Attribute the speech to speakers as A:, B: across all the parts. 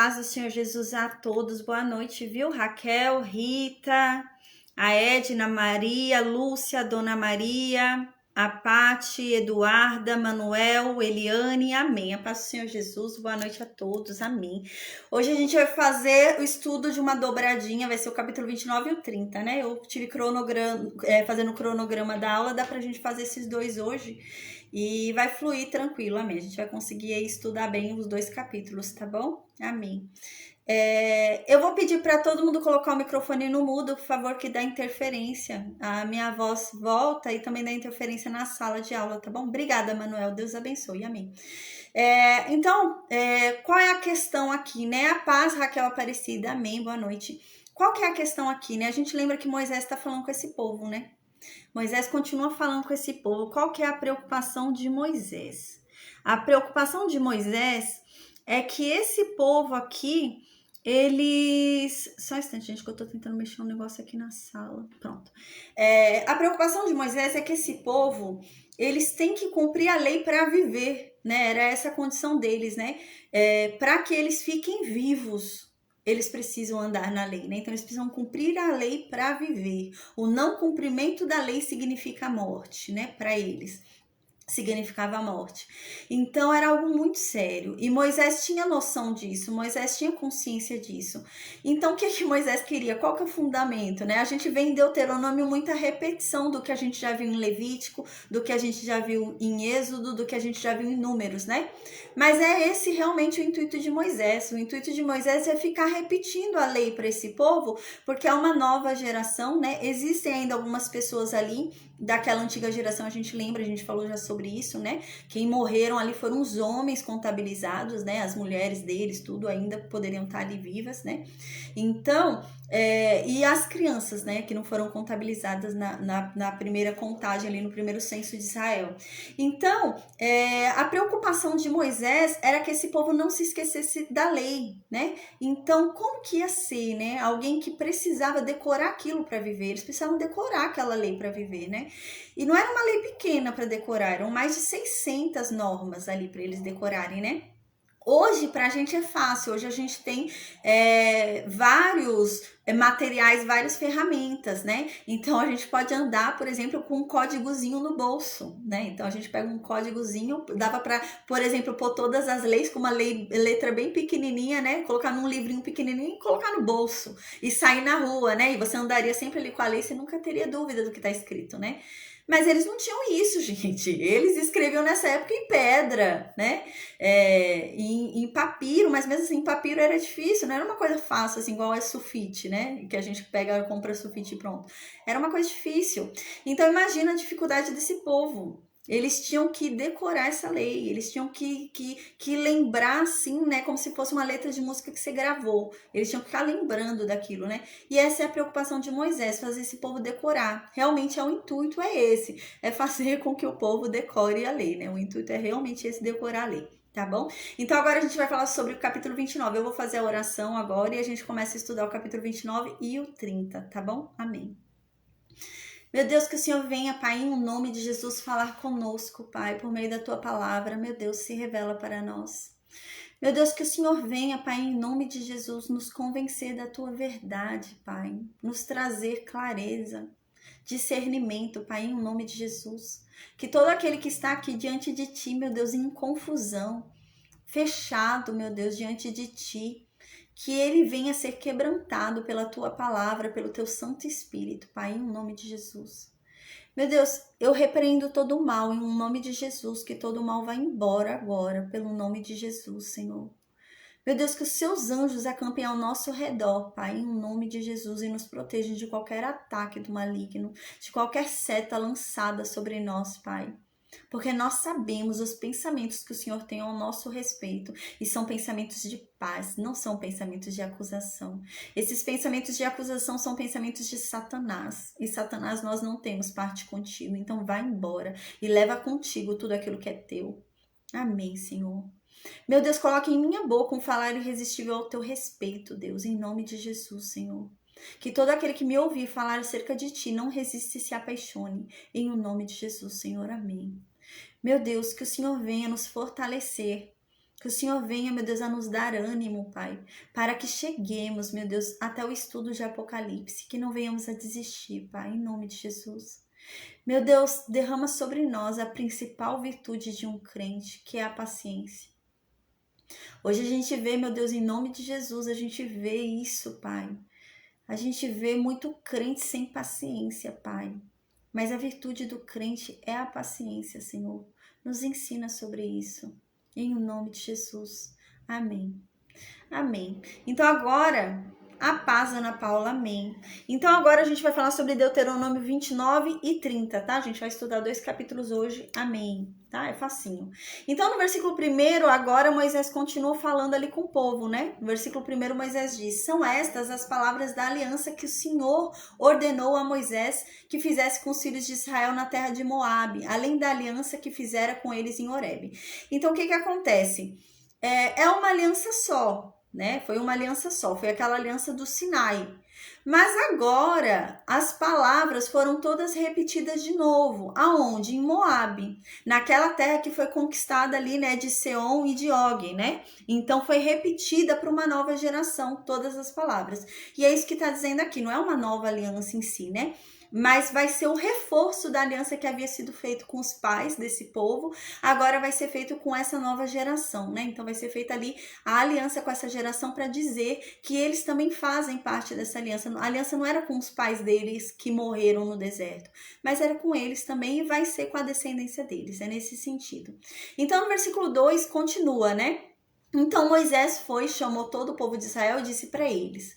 A: paz do Senhor Jesus a todos. Boa noite, viu? Raquel, Rita, a Edna, Maria, Lúcia, Dona Maria, a Pati, Eduarda, Manuel, Eliane, amém. A paz do Senhor Jesus, boa noite a todos, amém. Hoje a gente vai fazer o estudo de uma dobradinha, vai ser o capítulo 29 e o 30, né? Eu tive cronograma, fazendo o cronograma da aula, dá pra gente fazer esses dois hoje. E vai fluir tranquilo, amém. A gente vai conseguir estudar bem os dois capítulos, tá bom? Amém. Eu vou pedir para todo mundo colocar o microfone no mudo, por favor, que dá interferência. A minha voz volta e também dá interferência na sala de aula, tá bom? Obrigada, Manuel. Deus abençoe, amém. Então, qual é a questão aqui, né? A paz, Raquel Aparecida, amém, boa noite. Qual que é a questão aqui, né? A gente lembra que Moisés está falando com esse povo, né? Moisés continua falando com esse povo. Qual que é a preocupação de Moisés? A preocupação de Moisés é que esse povo aqui, eles... Só um instante, gente, que eu tô tentando mexer um negócio aqui na sala. Pronto. A preocupação de Moisés é que esse povo, eles têm que cumprir a lei para viver, né? Era essa a condição deles, né? Para que eles fiquem vivos, eles precisam andar na lei, né? Então, eles precisam cumprir a lei para viver. O não cumprimento da lei significa morte, né? Para eles, significava a morte. Então, era algo muito sério. E Moisés tinha noção disso, Moisés tinha consciência disso. Então, o que Moisés queria? Qual que é o fundamento, né? A gente vê em Deuteronômio muita repetição do que a gente já viu em Levítico, do que a gente já viu em Êxodo, do que a gente já viu em Números, né? Mas é esse realmente o intuito de Moisés. O intuito de Moisés é ficar repetindo a lei para esse povo, porque é uma nova geração, né? Existem ainda algumas pessoas ali daquela antiga geração, a gente lembra, a gente falou já sobre isso, né? Quem morreram ali foram os homens contabilizados, né? As mulheres deles, tudo ainda poderiam estar ali vivas, né? Então, e as crianças, né? Que não foram contabilizadas na primeira contagem ali, no primeiro censo de Israel. Então, a preocupação de Moisés era que esse povo não se esquecesse da lei, né? Então, como que ia ser, né? Alguém que precisava decorar aquilo para viver, eles precisavam decorar aquela lei para viver, né? E não era uma lei pequena para decorar, eram mais de 600 normas ali para eles decorarem, né? Hoje, para a gente é fácil, hoje a gente tem vários materiais, várias ferramentas, né? Então, a gente pode andar, por exemplo, com um códigozinho no bolso, né? Então, a gente pega um códigozinho, dava para, por exemplo, pôr todas as leis com uma letra bem pequenininha, né? Colocar num livrinho pequenininho e colocar no bolso e sair na rua, né? E você andaria sempre ali com a lei, você nunca teria dúvida do que está escrito, né? Mas eles não tinham isso, gente. Eles escreviam nessa época em pedra, né? Em papiro, mas mesmo assim, papiro era difícil, não era uma coisa fácil, assim, igual é sulfite, né? Que a gente pega, compra sulfite e pronto. Era uma coisa difícil. Então, imagina a dificuldade desse povo. Eles tinham que decorar essa lei, eles tinham que lembrar, assim, né? Como se fosse uma letra de música que você gravou. Eles tinham que ficar lembrando daquilo, né? E essa é a preocupação de Moisés, fazer esse povo decorar. Realmente o intuito é esse, é fazer com que o povo decore a lei, né? O intuito é realmente esse, decorar a lei. Tá bom? Então agora a gente vai falar sobre o capítulo 29. Eu vou fazer a oração agora e a gente começa a estudar o capítulo 29 e o 30, tá bom? Amém. Meu Deus, que o Senhor venha, Pai, em nome de Jesus, falar conosco, Pai, por meio da Tua palavra. Meu Deus, se revela para nós. Meu Deus, que o Senhor venha, Pai, em nome de Jesus, nos convencer da Tua verdade, Pai. Nos trazer clareza, discernimento, Pai, em nome de Jesus. Que todo aquele que está aqui diante de Ti, meu Deus, em confusão, fechado, meu Deus, diante de Ti, que ele venha ser quebrantado pela Tua palavra, pelo Teu Santo Espírito, Pai, em nome de Jesus. Meu Deus, eu repreendo todo o mal em nome de Jesus, que todo o mal vá embora agora, pelo nome de Jesus, Senhor. Meu Deus, que os Seus anjos acampem ao nosso redor, Pai, em nome de Jesus, e nos protejam de qualquer ataque do maligno, de qualquer seta lançada sobre nós, Pai. Porque nós sabemos os pensamentos que o Senhor tem ao nosso respeito, e são pensamentos de paz, não são pensamentos de acusação. Esses pensamentos de acusação são pensamentos de Satanás, e Satanás, nós não temos parte contigo, então vai embora e leva contigo tudo aquilo que é teu. Amém, Senhor. Meu Deus, coloque em minha boca um falar irresistível ao teu respeito, Deus, em nome de Jesus, Senhor. Que todo aquele que me ouvir falar acerca de ti não resiste e se apaixone. Em o nome de Jesus, Senhor. Amém. Meu Deus, que o Senhor venha nos fortalecer Que o Senhor venha, meu Deus, a nos dar ânimo, Pai, para que cheguemos, meu Deus, até o estudo de Apocalipse, que não venhamos a desistir, Pai, em nome de Jesus. Meu Deus, derrama sobre nós a principal virtude de um crente, que é a paciência. Hoje a gente vê, meu Deus, em nome de Jesus, a gente vê isso, Pai. A gente vê muito crente sem paciência, Pai. Mas a virtude do crente é a paciência, Senhor. Nos ensina sobre isso. Em nome de Jesus. Amém. Amém. Então agora, a paz, Ana Paula, amém. Então agora a gente vai falar sobre Deuteronômio 29 e 30, tá? A gente vai estudar 2 capítulos hoje, amém. Tá? É facinho. Então no versículo 1, agora Moisés continua falando ali com o povo, né? No versículo 1, Moisés diz: são estas as palavras da aliança que o Senhor ordenou a Moisés que fizesse com os filhos de Israel na terra de Moabe, além da aliança que fizera com eles em Horebe. Então o que acontece? É uma aliança só, né? Foi uma aliança só, foi aquela aliança do Sinai. Mas agora as palavras foram todas repetidas de novo. Aonde? Em Moabe, naquela terra que foi conquistada ali, né, de Seom e de Og, né? Então foi repetida para uma nova geração todas as palavras. E é isso que está dizendo aqui, não é uma nova aliança em si, né? Mas vai ser o reforço da aliança que havia sido feito com os pais desse povo, agora vai ser feito com essa nova geração, né? Então vai ser feita ali a aliança com essa geração para dizer que eles também fazem parte dessa aliança. A aliança não era com os pais deles que morreram no deserto, mas era com eles também e vai ser com a descendência deles, é nesse sentido. Então no versículo 2 continua, né? Então Moisés foi, chamou todo o povo de Israel e disse para eles: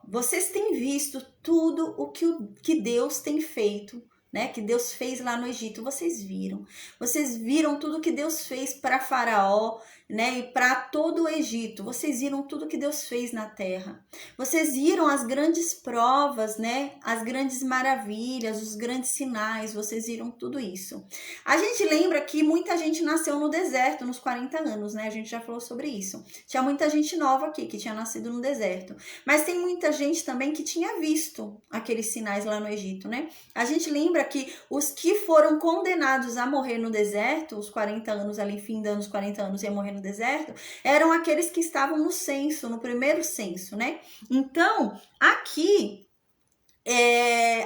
A: vocês têm visto tudo o que Deus tem feito, né? Que Deus fez lá no Egito, vocês viram tudo que Deus fez para Faraó, né? E para todo o Egito, vocês viram tudo que Deus fez na terra, vocês viram as grandes provas, né? As grandes maravilhas, os grandes sinais, vocês viram tudo isso. A gente lembra que muita gente nasceu no deserto nos 40 anos, né? A gente já falou sobre isso. Tinha muita gente nova aqui que tinha nascido no deserto, mas tem muita gente também que tinha visto aqueles sinais lá no Egito, né? A gente lembra que os que foram condenados a morrer no deserto, os 40 anos ali, findando os 40 anos ia morrer no deserto, eram aqueles que estavam no censo, no primeiro censo, né? Então, aqui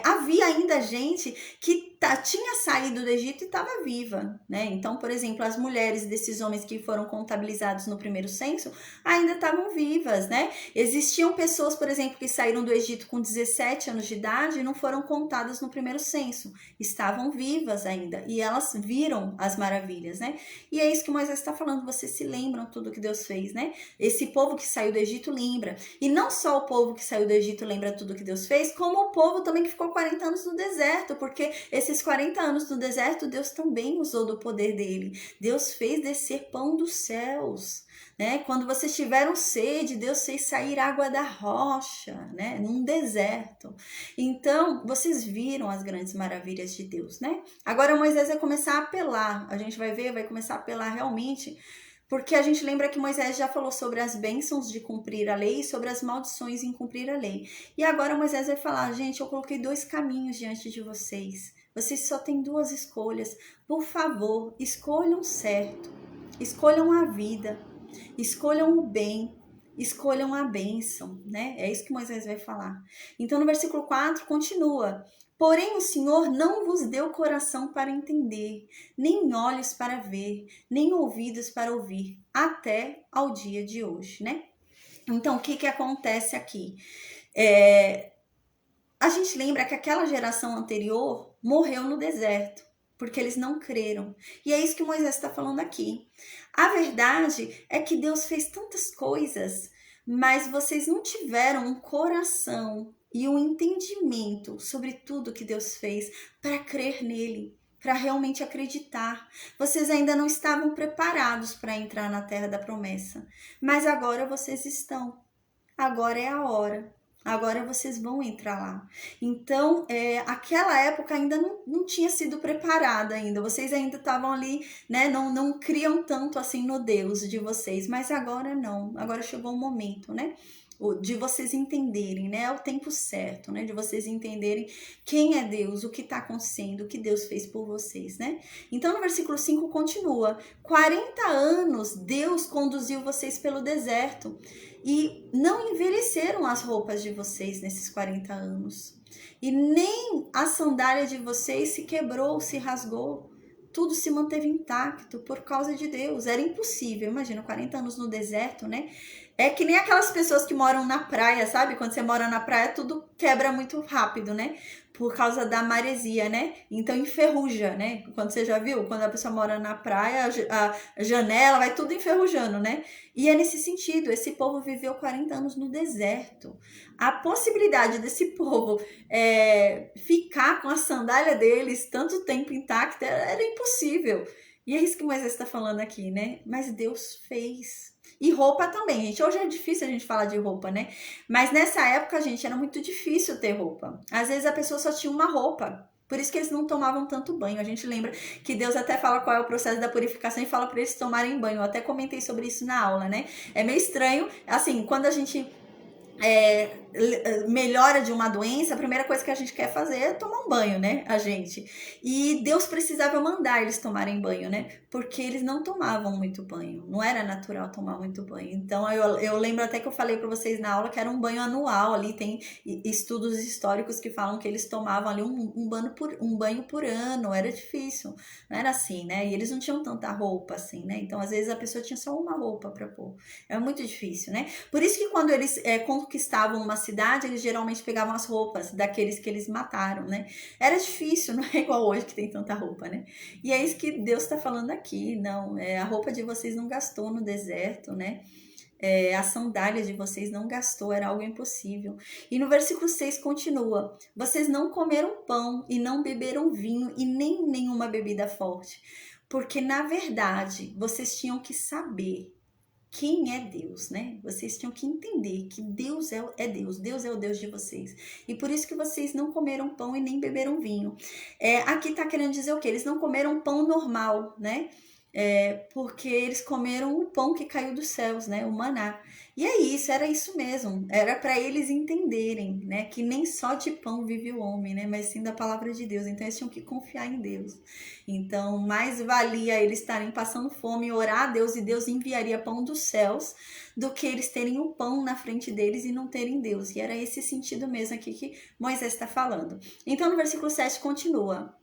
A: havia ainda gente que tinha saído do Egito e estava viva, né? Então, por exemplo, as mulheres desses homens que foram contabilizados no primeiro censo ainda estavam vivas, né? Existiam pessoas, por exemplo, que saíram do Egito com 17 anos de idade e não foram contadas no primeiro censo. Estavam vivas ainda e elas viram as maravilhas, né? E é isso que Moisés está falando, vocês se lembram tudo que Deus fez, né? Esse povo que saiu do Egito lembra. E não só o povo que saiu do Egito lembra tudo que Deus fez, como o povo também que ficou 40 anos no deserto, porque esses 40 anos no deserto, Deus também usou do poder dele. Deus fez descer pão dos céus, né? Quando vocês tiveram sede, Deus fez sair água da rocha, né? Num deserto. Então, vocês viram as grandes maravilhas de Deus, né? Agora Moisés vai começar a apelar. A gente vai ver, vai começar a apelar realmente, porque a gente lembra que Moisés já falou sobre as bênçãos de cumprir a lei e sobre as maldições em cumprir a lei. E agora Moisés vai falar: gente, eu coloquei 2 caminhos diante de vocês. Vocês só têm 2 escolhas. Por favor, escolham certo. Escolham a vida. Escolham o bem. Escolham a bênção, né? É isso que Moisés vai falar. Então no versículo 4 continua: porém o Senhor não vos deu coração para entender, nem olhos para ver, nem ouvidos para ouvir, até ao dia de hoje, né? Então o que acontece aqui? A gente lembra que aquela geração anterior morreu no deserto, porque eles não creram. E é isso que Moisés está falando aqui. A verdade é que Deus fez tantas coisas, mas vocês não tiveram um coração e um entendimento sobre tudo que Deus fez para crer nele, para realmente acreditar. Vocês ainda não estavam preparados para entrar na terra da promessa, mas agora vocês estão. Agora é a hora. Agora vocês vão entrar lá. Então, aquela época ainda não tinha sido preparada ainda. Vocês ainda estavam ali, né? Não criam tanto assim no Deus de vocês. Mas agora não. Agora chegou o momento, né? de vocês entenderem, né? É o tempo certo, né? De vocês entenderem quem é Deus, o que está acontecendo, o que Deus fez por vocês, né? Então, no versículo 5 continua: 40 anos Deus conduziu vocês pelo deserto e não envelheceram as roupas de vocês nesses 40 anos. E nem a sandália de vocês se quebrou, se rasgou. Tudo se manteve intacto por causa de Deus. Era impossível, imagina, 40 anos no deserto, né? É que nem aquelas pessoas que moram na praia, sabe? Quando você mora na praia, tudo quebra muito rápido, né? Por causa da maresia, né? Então enferruja, né? Quando você já viu, quando a pessoa mora na praia, a janela vai tudo enferrujando, né? E é nesse sentido, esse povo viveu 40 anos no deserto. A possibilidade desse povo ficar com a sandália deles tanto tempo intacta era impossível. E é isso que Moisés está falando aqui, né? Mas Deus fez. E roupa também, gente. Hoje é difícil a gente falar de roupa, né? Mas nessa época, gente, era muito difícil ter roupa. Às vezes a pessoa só tinha uma roupa. Por isso que eles não tomavam tanto banho. A gente lembra que Deus até fala qual é o processo da purificação e fala para eles tomarem banho. Eu até comentei sobre isso na aula, né? É meio estranho. Assim, quando a gente melhora de uma doença, a primeira coisa que a gente quer fazer é tomar um banho, né, a gente. E Deus precisava mandar eles tomarem banho, né, porque eles não tomavam muito banho, não era natural tomar muito banho. Então eu lembro até que eu falei para vocês na aula que era um banho anual, ali tem estudos históricos que falam que eles tomavam ali um banho por ano, era difícil, não era assim, né, e eles não tinham tanta roupa assim, né, então às vezes a pessoa tinha só uma roupa para pôr, é muito difícil, né, por isso que quando eles conquistavam uma cidade, eles geralmente pegavam as roupas daqueles que eles mataram, né? Era difícil, não é igual hoje que tem tanta roupa, né? E é isso que Deus está falando aqui, não, a roupa de vocês não gastou no deserto, né? A sandália de vocês não gastou, era algo impossível. E no versículo 6 continua: vocês não comeram pão e não beberam vinho e nem nenhuma bebida forte, porque na verdade vocês tinham que saber quem é Deus, né? Vocês tinham que entender que Deus é Deus, Deus é o Deus de vocês. E por isso que vocês não comeram pão e nem beberam vinho. Aqui tá querendo dizer o quê? Eles não comeram pão normal, né? Porque eles comeram o pão que caiu dos céus, né? O maná. E é isso, era isso mesmo. Era para eles entenderem, né? Que nem só de pão vive o homem, né? Mas sim da palavra de Deus. Então eles tinham que confiar em Deus. Então mais valia eles estarem passando fome e orar a Deus, e Deus enviaria pão dos céus, do que eles terem o pão na frente deles e não terem Deus. E era esse sentido mesmo aqui que Moisés está falando. Então no versículo 7 continua: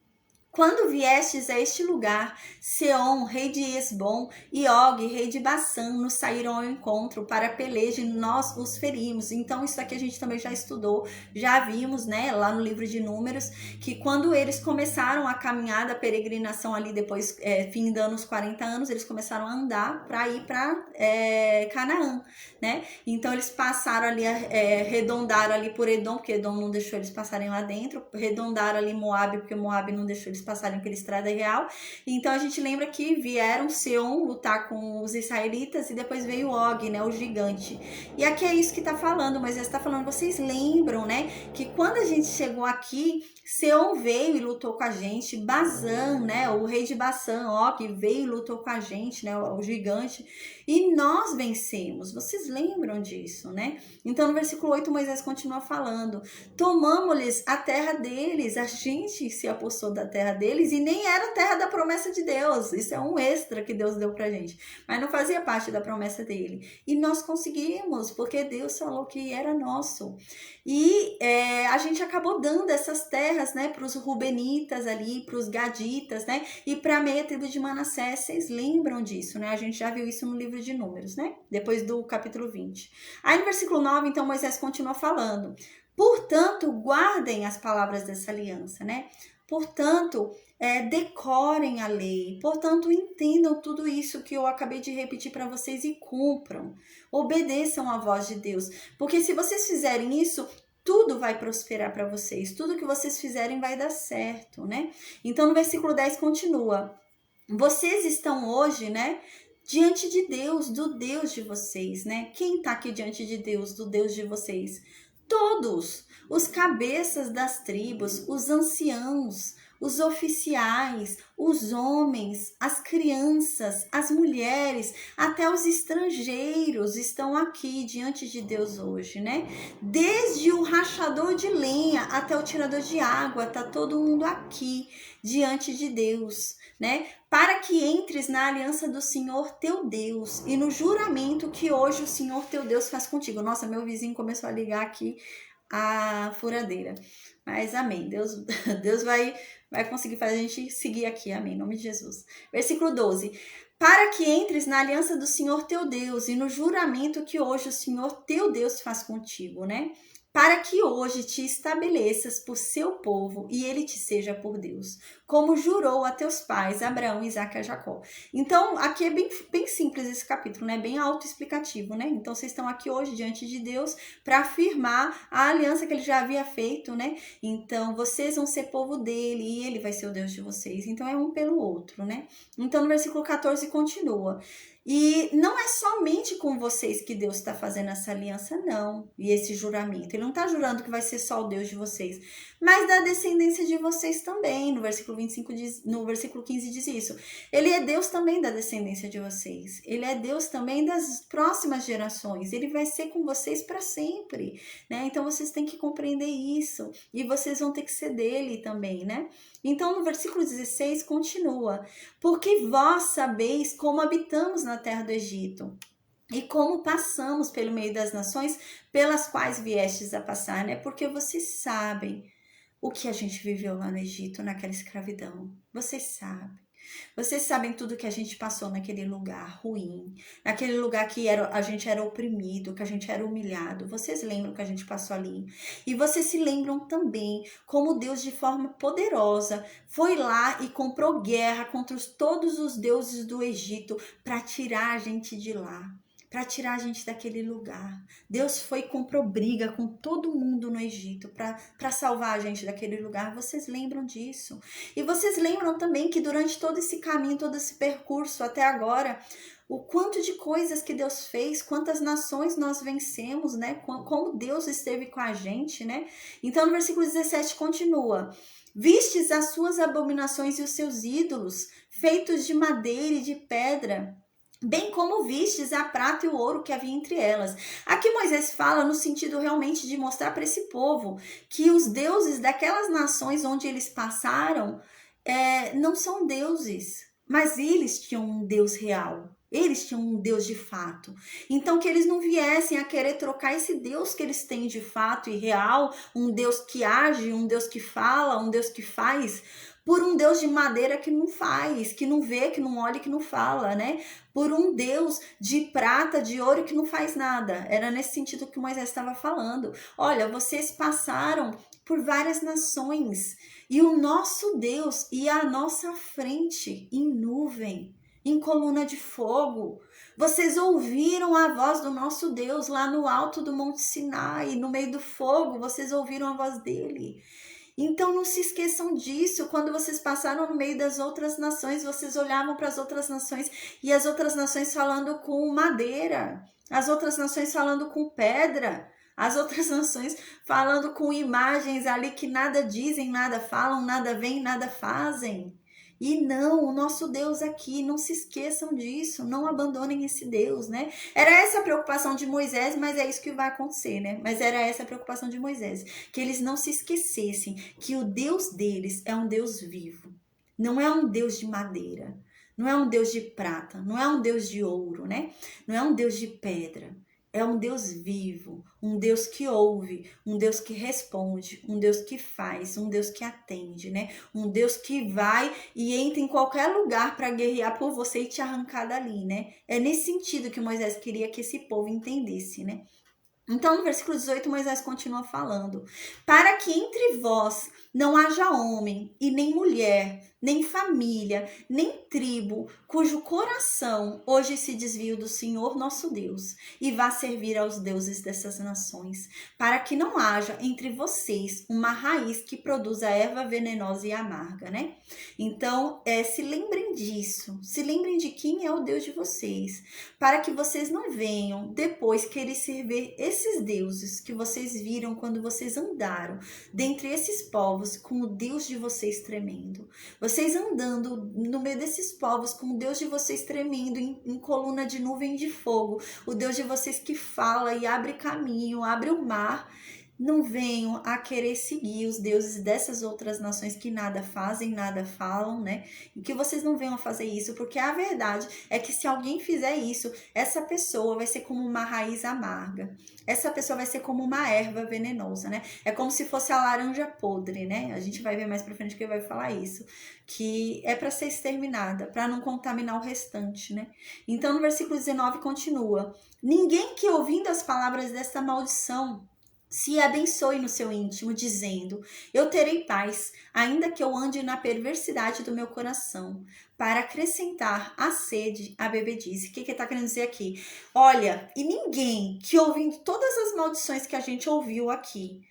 A: quando viestes a este lugar, Seom, rei de Esbom, e Og, rei de Bassã, nos saíram ao encontro para peleja e nós os ferimos. Então isso aqui a gente também já estudou, já vimos, né, lá no livro de Números, que quando eles começaram a caminhada, a peregrinação ali depois, findando os 40 anos, eles começaram a andar para ir para Canaã, né? Então eles passaram ali, arredondaram ali por Edom, porque Edom não deixou eles passarem lá dentro, arredondaram ali Moabe, porque Moabe não deixou eles passarem pela estrada real. Então a gente lembra que vieram Seom lutar com os israelitas e depois veio Og, né, o gigante. E aqui é isso que tá falando, mas está falando, vocês lembram, né, que quando a gente chegou aqui, Seom veio e lutou com a gente, Bazã, né, o rei de Bassã, Og, veio e lutou com a gente, né, o gigante, e nós vencemos. Vocês lembram disso, né? Então no versículo 8 Moisés continua falando: tomamos-lhes a terra deles, a gente se apossou da terra deles, e nem era a terra da promessa de Deus, isso é um extra que Deus deu pra gente, mas não fazia parte da promessa dele, e nós conseguimos, porque Deus falou que era nosso, e a gente acabou dando essas terras, né, para os Rubenitas ali, para os Gaditas, né, e para a meia tribo de Manassés. Vocês lembram disso, né? A gente já viu isso no livro de Números, né, depois do capítulo 20. Aí no versículo 9, então Moisés continua falando: portanto, guardem as palavras dessa aliança, né? Portanto, decorem a lei. Portanto, entendam tudo isso que eu acabei de repetir para vocês e cumpram. Obedeçam à voz de Deus. Porque se vocês fizerem isso, tudo vai prosperar para vocês. Tudo que vocês fizerem vai dar certo, né? Então, no versículo 10 continua: vocês estão hoje, né, diante de Deus, do Deus de vocês, né? Quem está aqui diante de Deus, do Deus de vocês? Todos os cabeças das tribos, os anciãos, os oficiais, os homens, as crianças, as mulheres, até os estrangeiros estão aqui diante de Deus hoje, né? Desde o rachador de lenha até o tirador de água, tá todo mundo aqui diante de Deus, né? Para que entres na aliança do Senhor teu Deus e no juramento que hoje o Senhor teu Deus faz contigo. Nossa, meu vizinho começou a ligar aqui a furadeira. Mas amém. Deus vai conseguir fazer a gente seguir aqui. Amém. Em nome de Jesus. Versículo 12. Para que entres na aliança do Senhor teu Deus e no juramento que hoje o Senhor teu Deus faz contigo, né? Para que hoje te estabeleças por seu povo e ele te seja por Deus, como jurou a teus pais, Abraão, Isaque e Jacó. Então, aqui é bem simples esse capítulo, né? Bem autoexplicativo, né? Então, vocês estão aqui hoje diante de Deus para afirmar a aliança que ele já havia feito, né? Então, vocês vão ser povo dele e ele vai ser o Deus de vocês. Então, é um pelo outro, né? Então, no versículo 14 continua. E não é somente com vocês que Deus está fazendo essa aliança, não. E esse juramento. Ele não está jurando que vai ser só o Deus de vocês, mas da descendência de vocês também. No versículo 25 no versículo 15 diz isso. Ele é Deus também da descendência de vocês. Ele é Deus também das próximas gerações. Ele vai ser com vocês para sempre, né? Então vocês têm que compreender isso. E vocês vão ter que ser dele também, né? Então no versículo 16 continua. Porque vós sabeis como habitamos na terra do Egito e como passamos pelo meio das nações pelas quais viestes a passar, né? Porque vocês sabem o que a gente viveu lá no Egito, naquela escravidão. Vocês sabem. Vocês sabem tudo que a gente passou naquele lugar ruim, naquele lugar que a gente era oprimido, que a gente era humilhado. Vocês lembram que a gente passou ali? E vocês se lembram também como Deus, de forma poderosa, foi lá e comprou guerra contra todos os deuses do Egito para tirar a gente de lá, para tirar a gente daquele lugar. Deus foi e comprou briga com todo mundo no Egito para salvar a gente daquele lugar. Vocês lembram disso? E vocês lembram também que durante todo esse caminho, todo esse percurso até agora, o quanto de coisas que Deus fez, quantas nações nós vencemos, né? Como Deus esteve com a gente, né? Então no versículo 17 continua. Vistes as suas abominações e os seus ídolos, feitos de madeira e de pedra, bem como vistes a prata e o ouro que havia entre elas. Aqui Moisés fala no sentido realmente de mostrar para esse povo que os deuses daquelas nações onde eles passaram não são deuses, mas eles tinham um Deus real. Eles tinham um Deus de fato. Então que eles não viessem a querer trocar esse Deus que eles têm de fato e real, um Deus que age, um Deus que fala, um Deus que faz, por um Deus de madeira que não faz, que não vê, que não olha, que não fala, né? Por um Deus de prata, de ouro que não faz nada. Era nesse sentido que Moisés estava falando. Olha, vocês passaram por várias nações e o nosso Deus ia à nossa frente em nuvem, em coluna de fogo. Vocês ouviram a voz do nosso Deus lá no alto do Monte Sinai, no meio do fogo, vocês ouviram a voz dele. Então não se esqueçam disso. Quando vocês passaram no meio das outras nações, vocês olhavam para as outras nações e as outras nações falando com madeira, as outras nações falando com pedra, as outras nações falando com imagens ali que nada dizem, nada falam, nada veem, nada fazem. E não, o nosso Deus aqui, não se esqueçam disso, não abandonem esse Deus, né? Era essa a preocupação de Moisés, mas é isso que vai acontecer, né? Mas era essa a preocupação de Moisés, que eles não se esquecessem que o Deus deles é um Deus vivo, não é um Deus de madeira, não é um Deus de prata, não é um Deus de ouro, né? Não é um Deus de pedra. É um Deus vivo, um Deus que ouve, um Deus que responde, um Deus que faz, um Deus que atende, né? Um Deus que vai e entra em qualquer lugar para guerrear por você e te arrancar dali, né? É nesse sentido que Moisés queria que esse povo entendesse, né? Então, no versículo 18, Moisés continua falando. Para que entre vós não haja homem e nem mulher, nem família, nem tribo, cujo coração hoje se desvie do Senhor nosso Deus, e vá servir aos deuses dessas nações, para que não haja entre vocês uma raiz que produza erva venenosa e amarga, né? Então, se lembrem disso, se lembrem de quem é o Deus de vocês, para que vocês não venham depois querer servir esses deuses que vocês viram quando vocês andaram dentre esses povos com o Deus de vocês tremendo. Vocês andando no meio desses povos com o Deus de vocês tremendo em coluna de nuvem de fogo, o Deus de vocês que fala e abre caminho, abre o mar. Não venham a querer seguir os deuses dessas outras nações que nada fazem, nada falam, né? E que vocês não venham a fazer isso, porque a verdade é que se alguém fizer isso, essa pessoa vai ser como uma raiz amarga. Essa pessoa vai ser como uma erva venenosa, né? É como se fosse a laranja podre, né? A gente vai ver mais pra frente que ele vai falar isso. Que é para ser exterminada, para não contaminar o restante, né? Então, no versículo 19 continua: ninguém que ouvindo as palavras desta maldição se abençoe no seu íntimo, dizendo: eu terei paz, ainda que eu ande na perversidade do meu coração, para acrescentar à sede a bebedice. O que ele está querendo dizer aqui? Olha, e ninguém que ouvindo todas as maldições que a gente ouviu aqui,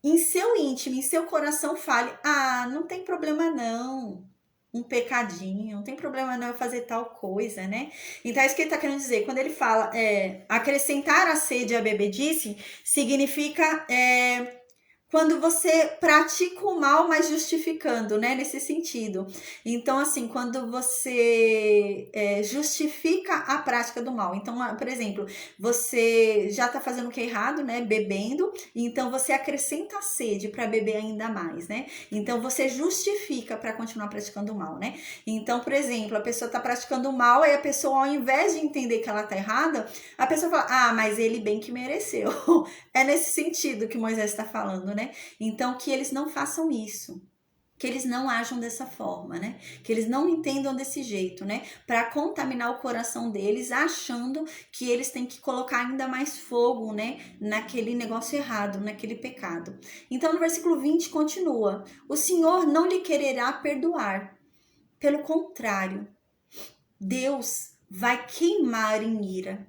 A: em seu íntimo, em seu coração fale: ah, não tem problema não, um pecadinho, não tem problema não eu fazer tal coisa, né? Então é isso que ele tá querendo dizer. Quando ele fala acrescentar a sede à bebedice, significa quando você pratica o mal, mas justificando, né? Nesse sentido. Então, assim, quando você justifica a prática do mal. Então, por exemplo, você já tá fazendo o que é errado, né? Bebendo. Então, você acrescenta a sede para beber ainda mais, né? Então, você justifica para continuar praticando o mal, né? Então, por exemplo, a pessoa tá praticando o mal e a pessoa, ao invés de entender que ela tá errada, a pessoa fala: ah, mas ele bem que mereceu. É nesse sentido que Moisés está falando, né? Então, que eles não façam isso, que eles não ajam dessa forma, né? Que eles não entendam desse jeito, né? Para contaminar o coração deles, achando que eles têm que colocar ainda mais fogo, né? Naquele negócio errado, naquele pecado. Então, no versículo 20 continua: o Senhor não lhe quererá perdoar. Pelo contrário, Deus vai queimar em ira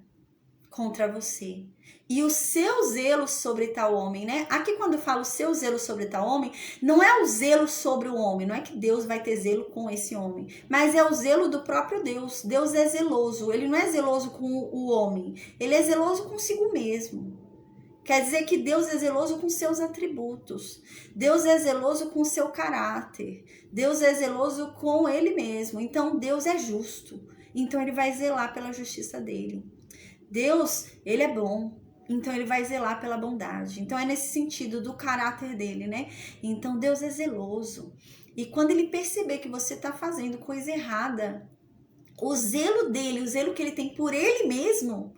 A: contra você. E o seu zelo sobre tal homem, né? Aqui quando eu falo o seu zelo sobre tal homem, não é o zelo sobre o homem, não é que Deus vai ter zelo com esse homem, mas é o zelo do próprio Deus. Deus é zeloso, ele não é zeloso com o homem, ele é zeloso consigo mesmo. Quer dizer que Deus é zeloso com seus atributos, Deus é zeloso com seu caráter, Deus é zeloso com ele mesmo. Então Deus é justo, então ele vai zelar pela justiça dele. Deus, ele é bom, então ele vai zelar pela bondade. Então é nesse sentido do caráter dele, né? Então Deus é zeloso. E quando ele perceber que você está fazendo coisa errada, o zelo dele, o zelo que ele tem por ele mesmo,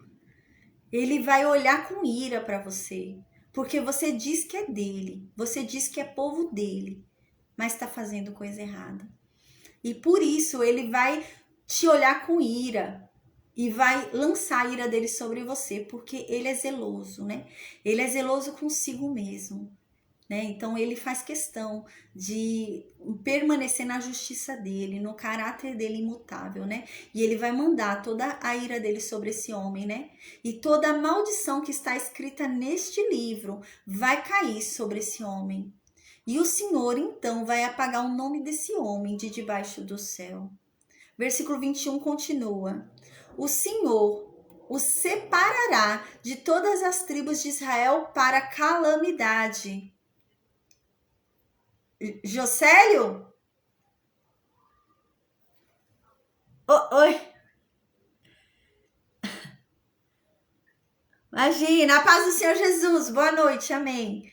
A: ele vai olhar com ira para você. Porque você diz que é dele, você diz que é povo dele, mas está fazendo coisa errada. E por isso ele vai te olhar com ira. E vai lançar a ira dele sobre você, porque ele é zeloso, né? Ele é zeloso consigo mesmo, né? Então, ele faz questão de permanecer na justiça dele, no caráter dele imutável, né? E ele vai mandar toda a ira dele sobre esse homem, né? E toda a maldição que está escrita neste livro vai cair sobre esse homem. E o Senhor, então, vai apagar o nome desse homem de debaixo do céu. Versículo 21 continua: o Senhor o separará de todas as tribos de Israel para calamidade. Jocélio? Oi. Imagina, a paz do Senhor Jesus. Boa noite, amém.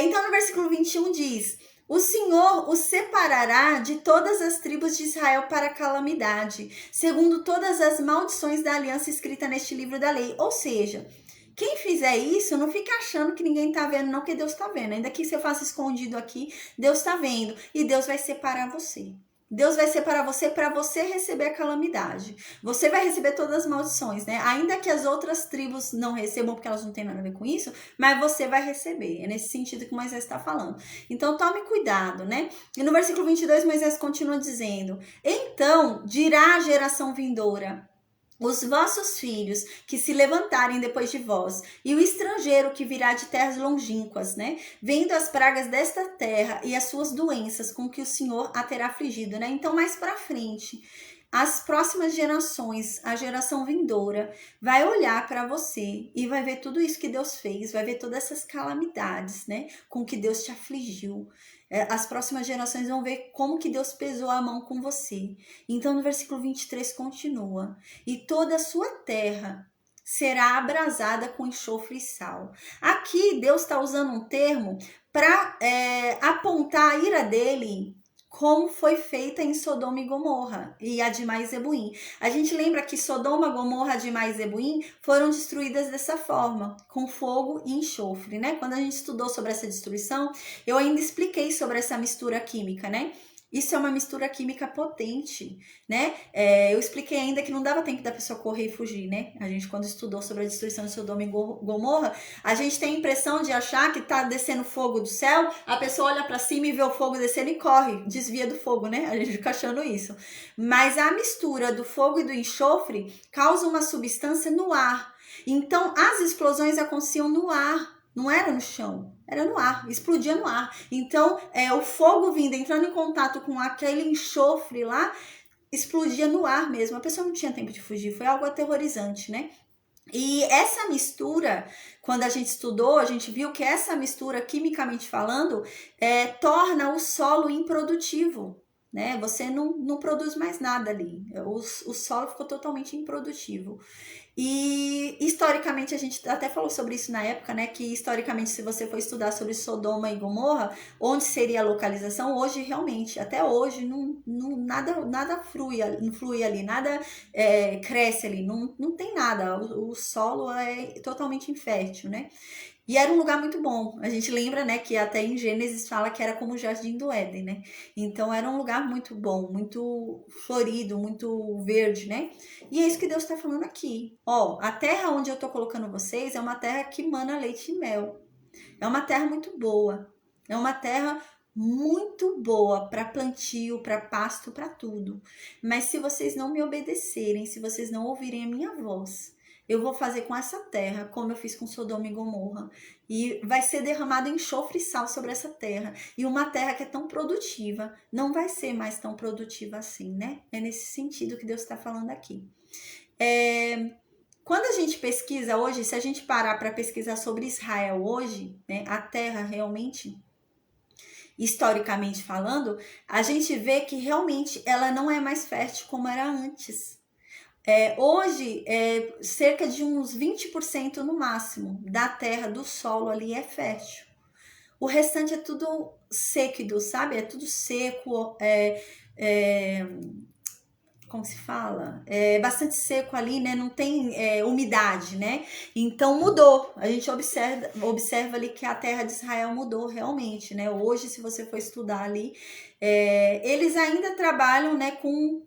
A: Então, no versículo 21 diz: o Senhor o separará de todas as tribos de Israel para calamidade, segundo todas as maldições da aliança escrita neste livro da lei. Ou seja, quem fizer isso, não fica achando que ninguém tá vendo, não, que Deus tá vendo. Ainda que você faça escondido aqui, Deus tá vendo. E Deus vai separar você. Deus vai separar você para você receber a calamidade. Você vai receber todas as maldições, né? Ainda que as outras tribos não recebam, porque elas não têm nada a ver com isso, mas você vai receber. É nesse sentido que Moisés está falando. Então, tome cuidado, né? E no versículo 22, Moisés continua dizendo: então dirá a geração vindoura: os vossos filhos que se levantarem depois de vós, e o estrangeiro que virá de terras longínquas, né? Vendo as pragas desta terra e as suas doenças com que o Senhor a terá afligido, né? Então, mais para frente, as próximas gerações, a geração vindoura, vai olhar para você e vai ver tudo isso que Deus fez, vai ver todas essas calamidades, né? Com que Deus te afligiu. As próximas gerações vão ver como que Deus pesou a mão com você. Então, no versículo 23 continua: e toda a sua terra será abrasada com enxofre e sal. Aqui, Deus está usando um termo para apontar a ira dele, como foi feita em Sodoma e Gomorra e Admá e Zebuim. A gente lembra que Sodoma, Gomorra, Admá e Zebuim foram destruídas dessa forma, com fogo e enxofre, né? Quando a gente estudou sobre essa destruição, eu ainda expliquei sobre essa mistura química, né? Isso é uma mistura química potente, né? Eu expliquei ainda que não dava tempo da pessoa correr e fugir, né? A gente, quando estudou sobre a destruição de Sodoma e Gomorra, a gente tem a impressão de achar que tá descendo fogo do céu, a pessoa olha para cima e vê o fogo descendo e corre, desvia do fogo, né? A gente fica achando isso. Mas a mistura do fogo e do enxofre causa uma substância no ar. Então, as explosões aconteciam no ar. Não era no chão, era no ar, explodia no ar. Então, o fogo vindo, entrando em contato com aquele enxofre lá, explodia no ar mesmo. A pessoa não tinha tempo de fugir, foi algo aterrorizante, né? E essa mistura, quando a gente estudou, a gente viu que essa mistura, quimicamente falando, torna o solo improdutivo, né? Você não produz mais nada ali. O solo ficou totalmente improdutivo. E historicamente, a gente até falou sobre isso na época, né? Que historicamente, se você for estudar sobre Sodoma e Gomorra, onde seria a localização, hoje realmente, até hoje, nada flui ali, nada cresce ali, não tem nada. O solo é totalmente infértil, né? E era um lugar muito bom. A gente lembra, né, que até em Gênesis fala que era como o Jardim do Éden, né? Então era um lugar muito bom, muito florido, muito verde, né? E é isso que Deus está falando aqui. Ó, a terra onde eu tô colocando vocês é uma terra que mana leite e mel. É uma terra muito boa. É uma terra muito boa para plantio, para pasto, para tudo. Mas se vocês não me obedecerem, se vocês não ouvirem a minha voz, eu vou fazer com essa terra como eu fiz com Sodoma e Gomorra. E vai ser derramado enxofre e sal sobre essa terra. E uma terra que é tão produtiva não vai ser mais tão produtiva assim, né? É nesse sentido que Deus está falando aqui. Quando a gente pesquisa hoje, se a gente parar para pesquisar sobre Israel hoje, né, a terra realmente, historicamente falando, a gente vê que realmente ela não é mais fértil como era antes. Hoje, cerca de uns 20% no máximo da terra, do solo ali é fértil. O restante é tudo seco, sabe? É tudo seco, como se fala? Bastante seco ali, né? Não tem umidade, né? Então mudou. A gente observa ali que a terra de Israel mudou realmente, né? Hoje, se você for estudar ali, eles ainda trabalham, né, com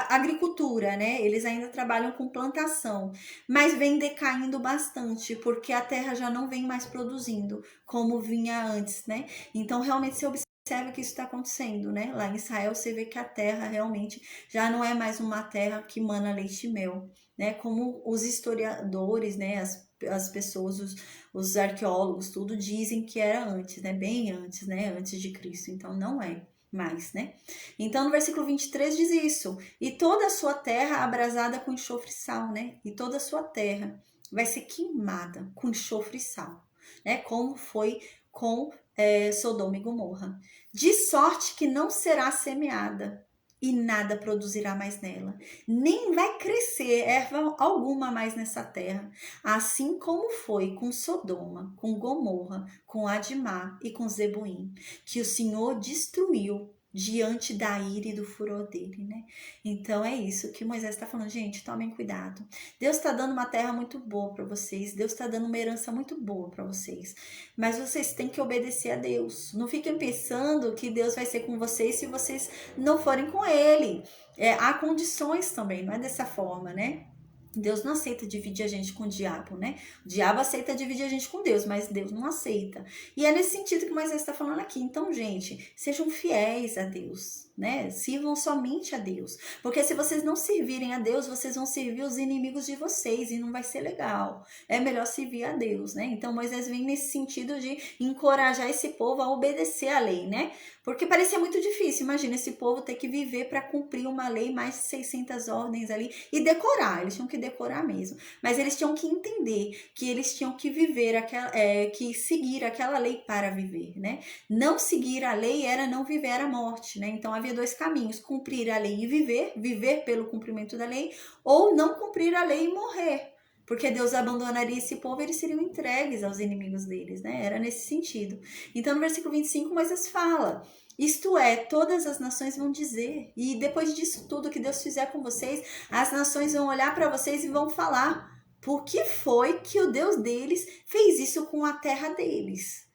A: agricultura, né? Eles ainda trabalham com plantação, mas vem decaindo bastante, porque a terra já não vem mais produzindo como vinha antes, né? Então, realmente, se observa que isso está acontecendo, né? Lá em Israel você vê que a terra realmente já não é mais uma terra que mana leite e mel, né? Como os historiadores, né? As pessoas, os arqueólogos, tudo dizem que era antes, né? Bem antes, né? Antes de Cristo. Então não é mais, né? Então no versículo 23 diz isso: e toda a sua terra abrasada com enxofre e sal, né? E toda a sua terra vai ser queimada com enxofre e sal, né? Como foi com Sodoma e Gomorra, de sorte que não será semeada e nada produzirá mais nela, nem vai crescer erva alguma mais nessa terra, assim como foi com Sodoma, com Gomorra, com Admá e com Zebuim, que o Senhor destruiu diante da ira e do furor dele, né? Então é isso que Moisés está falando. Gente, tomem cuidado. Deus está dando uma terra muito boa para vocês. Deus está dando uma herança muito boa para vocês. Mas vocês têm que obedecer a Deus. Não fiquem pensando que Deus vai ser com vocês se vocês não forem com Ele. Há condições também, não é dessa forma, né? Deus não aceita dividir a gente com o diabo, né? O diabo aceita dividir a gente com Deus, mas Deus não aceita. E é nesse sentido que Moisés está falando aqui. Então, gente, sejam fiéis a Deus, né? Sirvam somente a Deus. Porque se vocês não servirem a Deus, vocês vão servir os inimigos de vocês e não vai ser legal. É melhor servir a Deus, né? Então, Moisés vem nesse sentido de encorajar esse povo a obedecer a lei, né? Porque parecia muito difícil. Imagina esse povo ter que viver para cumprir uma lei, mais de 600 ordens ali e decorar. Eles tinham que decorar mesmo. Mas eles tinham que entender que eles tinham que viver, que seguir aquela lei para viver, né? Não seguir a lei era não viver a morte, né? Então havia dois caminhos: cumprir a lei e viver pelo cumprimento da lei, ou não cumprir a lei e morrer. Porque Deus abandonaria esse povo e eles seriam entregues aos inimigos deles, né? Era nesse sentido. Então, no versículo 25, Moisés fala: isto é, todas as nações vão dizer, e depois disso tudo que Deus fizer com vocês, as nações vão olhar para vocês e vão falar: por que foi que o Deus deles fez isso com a terra deles?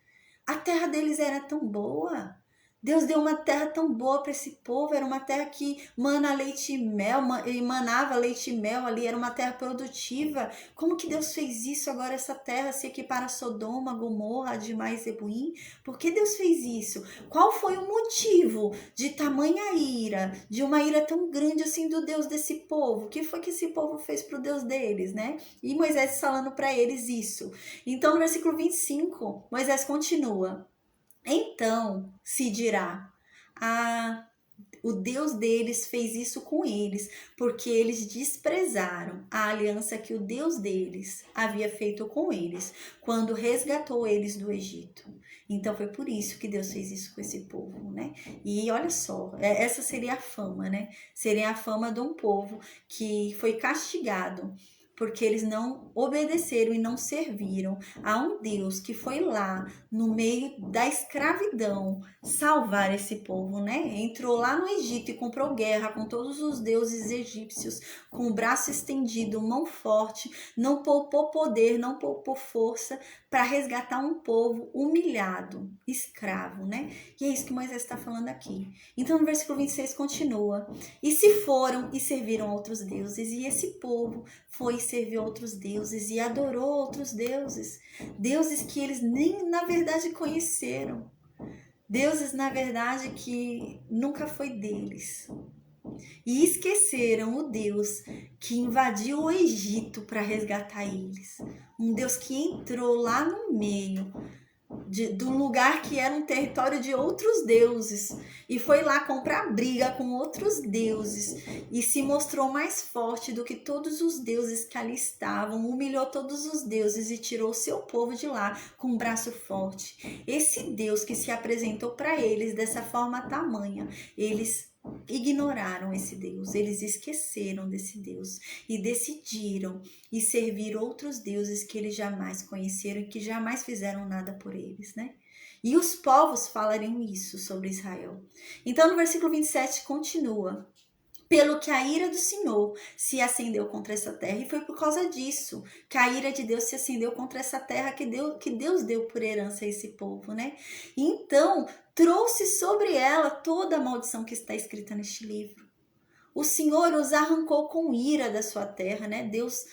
A: A terra deles era tão boa. Deus deu uma terra tão boa para esse povo, era uma terra que mana leite e mel, e manava leite e mel ali, era uma terra produtiva. Como que Deus fez isso? Agora essa terra se equipara a Sodoma, Gomorra, Admá e Zeboim? Por que Deus fez isso? Qual foi o motivo de tamanha ira, de uma ira tão grande assim do Deus desse povo? O que foi que esse povo fez para o Deus deles, né? E Moisés falando para eles isso. Então, no versículo 25, Moisés continua: então se dirá: o Deus deles fez isso com eles, porque eles desprezaram a aliança que o Deus deles havia feito com eles, quando resgatou eles do Egito. Então foi por isso que Deus fez isso com esse povo, né? E olha só, essa seria a fama, né? Seria a fama de um povo que foi castigado porque eles não obedeceram e não serviram a um Deus que foi lá no meio da escravidão salvar esse povo, né? Entrou lá no Egito e comprou guerra com todos os deuses egípcios, com o braço estendido, mão forte, não poupou poder, não poupou força para resgatar um povo humilhado, escravo, né? E é isso que Moisés está falando aqui. Então no versículo 26 continua: e se foram e serviram outros deuses, e esse povo foi e serviu outros deuses e adorou outros deuses, deuses que eles nem na verdade conheceram, deuses na verdade que nunca foi deles, e esqueceram o Deus que invadiu o Egito para resgatar eles, um Deus que entrou lá no meio do lugar que era um território de outros deuses e foi lá comprar briga com outros deuses e se mostrou mais forte do que todos os deuses que ali estavam, humilhou todos os deuses e tirou seu povo de lá com um braço forte. Esse Deus que se apresentou para eles dessa forma tamanha, eles ignoraram esse Deus, eles esqueceram desse Deus e decidiram e servir outros deuses que eles jamais conheceram e que jamais fizeram nada por eles, né? E os povos falariam isso sobre Israel. Então no versículo 27 continua: pelo que a ira do Senhor se acendeu contra essa terra, e foi por causa disso que a ira de Deus se acendeu contra essa terra que Deus deu por herança a esse povo, né? Então trouxe sobre ela toda a maldição que está escrita neste livro. O Senhor os arrancou com ira da sua terra, né? Deus,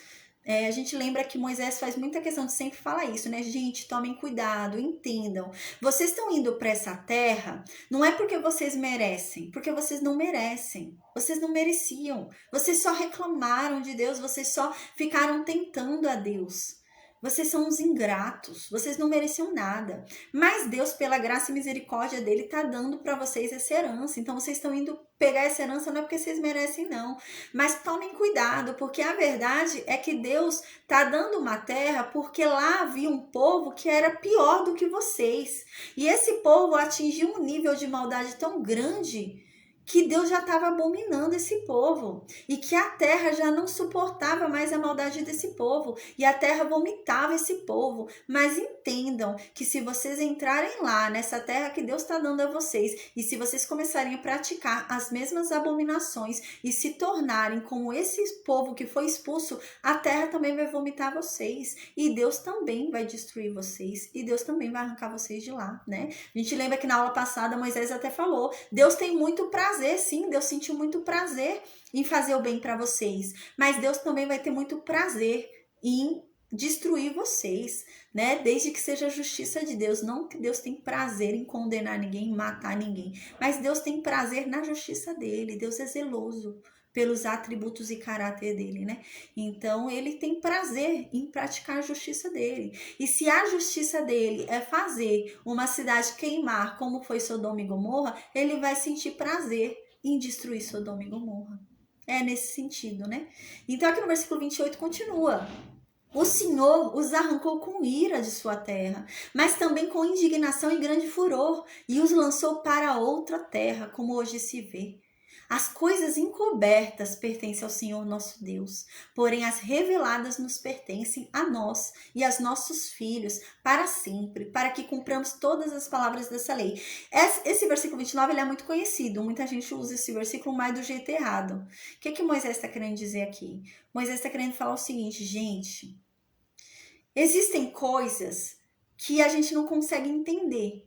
A: a gente lembra que Moisés faz muita questão de sempre falar isso, né? Gente, tomem cuidado, entendam. Vocês estão indo para essa terra, não é porque vocês merecem, porque vocês não merecem. Vocês não mereciam. Vocês só reclamaram de Deus, vocês só ficaram tentando a Deus. Vocês são uns ingratos, vocês não mereciam nada. Mas Deus, pela graça e misericórdia dele, está dando para vocês essa herança. Então vocês estão indo pegar essa herança não é porque vocês merecem não. Mas tomem cuidado, porque a verdade é que Deus está dando uma terra porque lá havia um povo que era pior do que vocês. E esse povo atingiu um nível de maldade tão grande que Deus já estava abominando esse povo e que a terra já não suportava mais a maldade desse povo e a terra vomitava esse povo. Mas entendam que se vocês entrarem lá nessa terra que Deus está dando a vocês e se vocês começarem a praticar as mesmas abominações e se tornarem como esse povo que foi expulso, a terra também vai vomitar vocês e Deus também vai destruir vocês e Deus também vai arrancar vocês de lá, né? A gente lembra que na aula passada Moisés até falou, Deus tem muito prazer, sim, Deus sentiu muito prazer em fazer o bem para vocês, mas Deus também vai ter muito prazer em destruir vocês, né? Desde que seja a justiça de Deus, não que Deus tem prazer em condenar ninguém, em matar ninguém, mas Deus tem prazer na justiça dele, Deus é zeloso pelos atributos e caráter dele, né? Então, ele tem prazer em praticar a justiça dele. E se a justiça dele é fazer uma cidade queimar, como foi Sodoma e Gomorra, ele vai sentir prazer em destruir Sodoma e Gomorra. É nesse sentido, né? Então, aqui no versículo 28 continua. O Senhor os arrancou com ira de sua terra, mas também com indignação e grande furor, e os lançou para outra terra, como hoje se vê. As coisas encobertas pertencem ao Senhor nosso Deus, porém as reveladas nos pertencem a nós e aos nossos filhos para sempre, para que cumpramos todas as palavras dessa lei. Esse versículo 29 ele é muito conhecido, muita gente usa esse versículo mais do jeito errado. O que Moisés está querendo dizer aqui? Moisés está querendo falar o seguinte, gente, existem coisas que a gente não consegue entender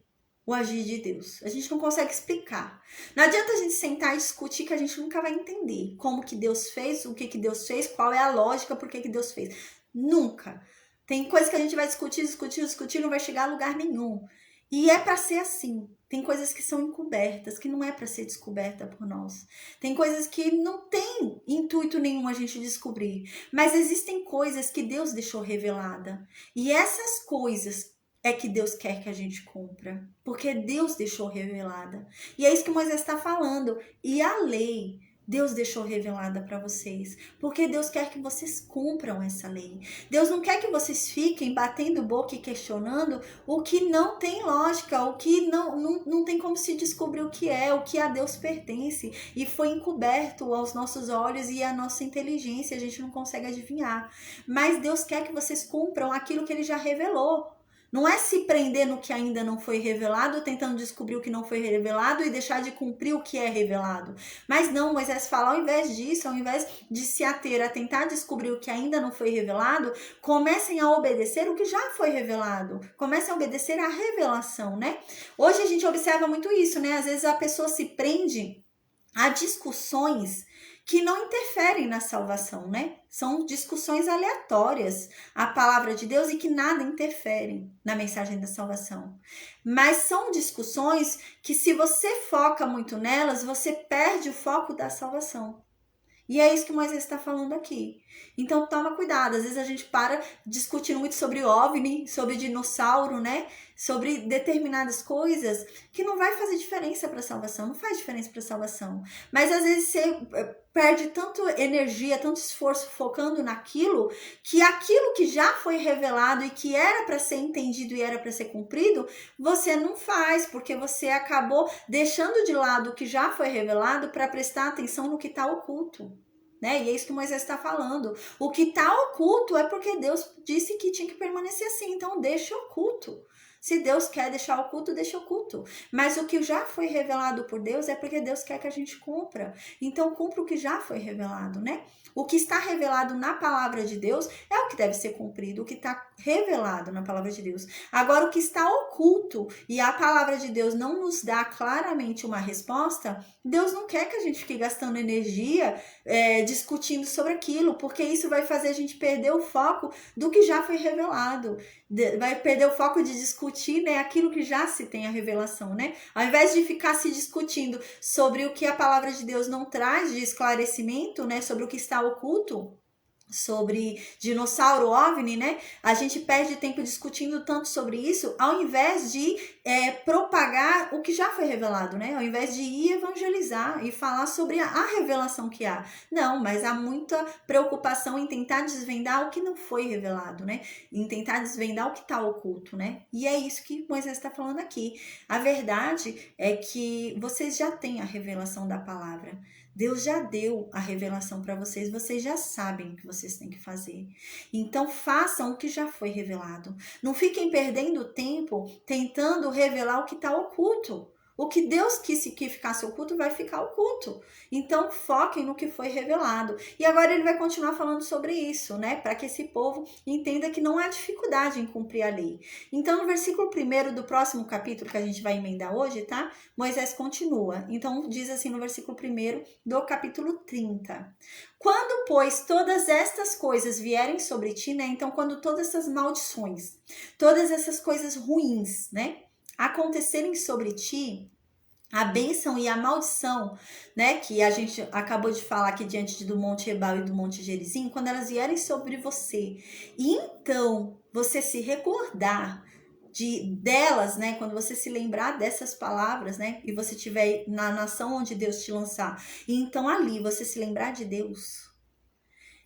A: o agir de Deus. A gente não consegue explicar. Não adianta a gente sentar e discutir que a gente nunca vai entender como que Deus fez, o que Deus fez, qual é a lógica, por que Deus fez. Nunca. Tem coisa que a gente vai discutir, não vai chegar a lugar nenhum. E é para ser assim. Tem coisas que são encobertas, que não é para ser descoberta por nós. Tem coisas que não tem intuito nenhum a gente descobrir. Mas existem coisas que Deus deixou revelada. E essas coisas é que Deus quer que a gente cumpra, porque Deus deixou revelada. E é isso que Moisés está falando. E a lei, Deus deixou revelada para vocês, porque Deus quer que vocês cumpram essa lei. Deus não quer que vocês fiquem batendo boca e questionando o que não tem lógica, o que não tem como se descobrir o que é, o que a Deus pertence. E foi encoberto aos nossos olhos e à nossa inteligência, a gente não consegue adivinhar. Mas Deus quer que vocês cumpram aquilo que Ele já revelou. Não é se prender no que ainda não foi revelado, tentando descobrir o que não foi revelado e deixar de cumprir o que é revelado. Mas não, Moisés fala, ao invés disso, ao invés de se ater a tentar descobrir o que ainda não foi revelado, comecem a obedecer o que já foi revelado. Comecem a obedecer a revelação, né? Hoje a gente observa muito isso, né? Às vezes a pessoa se prende a discussões que não interferem na salvação, né? São discussões aleatórias à palavra de Deus e que nada interferem na mensagem da salvação. Mas são discussões que, se você foca muito nelas, você perde o foco da salvação. E é isso que Moisés está falando aqui. Então toma cuidado, às vezes a gente para discutindo muito sobre OVNI, sobre dinossauro, né? Sobre determinadas coisas que não vai fazer diferença para a salvação, não faz diferença para a salvação. Mas às vezes você perde tanto energia, tanto esforço focando naquilo, que aquilo que já foi revelado e que era para ser entendido e era para ser cumprido, você não faz, porque você acabou deixando de lado o que já foi revelado para prestar atenção no que está oculto. Né? E é isso que Moisés está falando. O que está oculto é porque Deus disse que tinha que permanecer assim, então deixa oculto. Se Deus quer deixar oculto, deixa oculto. Mas o que já foi revelado por Deus é porque Deus quer que a gente cumpra. Então cumpra o que já foi revelado, né? O que está revelado na palavra de Deus é o que deve ser cumprido, o que está revelado na palavra de Deus. Agora, o que está oculto e a palavra de Deus não nos dá claramente uma resposta, Deus não quer que a gente fique gastando energia discutindo sobre aquilo, porque isso vai fazer a gente perder o foco do que já foi revelado. Vai perder o foco de discutir, né, aquilo que já se tem a revelação, né? Ao invés de ficar se discutindo sobre o que a palavra de Deus não traz de esclarecimento, né, sobre o que está oculto, sobre dinossauro OVNI, né? A gente perde tempo discutindo tanto sobre isso, ao invés de propagar o que já foi revelado, né? Ao invés de ir evangelizar e falar sobre a revelação que há. Não, mas há muita preocupação em tentar desvendar o que não foi revelado, né? Em tentar desvendar o que está oculto, né? E é isso que Moisés está falando aqui. A verdade é que vocês já têm a revelação da palavra. Deus já deu a revelação para vocês, vocês já sabem o que vocês têm que fazer. Então façam o que já foi revelado. Não fiquem perdendo tempo tentando revelar o que está oculto. O que Deus quis que ficasse oculto vai ficar oculto. Então foquem no que foi revelado. E agora ele vai continuar falando sobre isso, né? Para que esse povo entenda que não há dificuldade em cumprir a lei. Então no versículo 1 do próximo capítulo que a gente vai emendar hoje, tá? Moisés continua. Então diz assim no versículo 1 do capítulo 30. Quando, pois, todas estas coisas vierem sobre ti, né? Então quando todas essas maldições, todas essas coisas ruins, né? acontecerem sobre ti, a bênção e a maldição, né, que a gente acabou de falar aqui diante do Monte Ebal e do Monte Gerizim, quando elas vierem sobre você, e então você se recordar delas, né, quando você se lembrar dessas palavras, né, e você estiver na nação onde Deus te lançar, e então ali você se lembrar de Deus.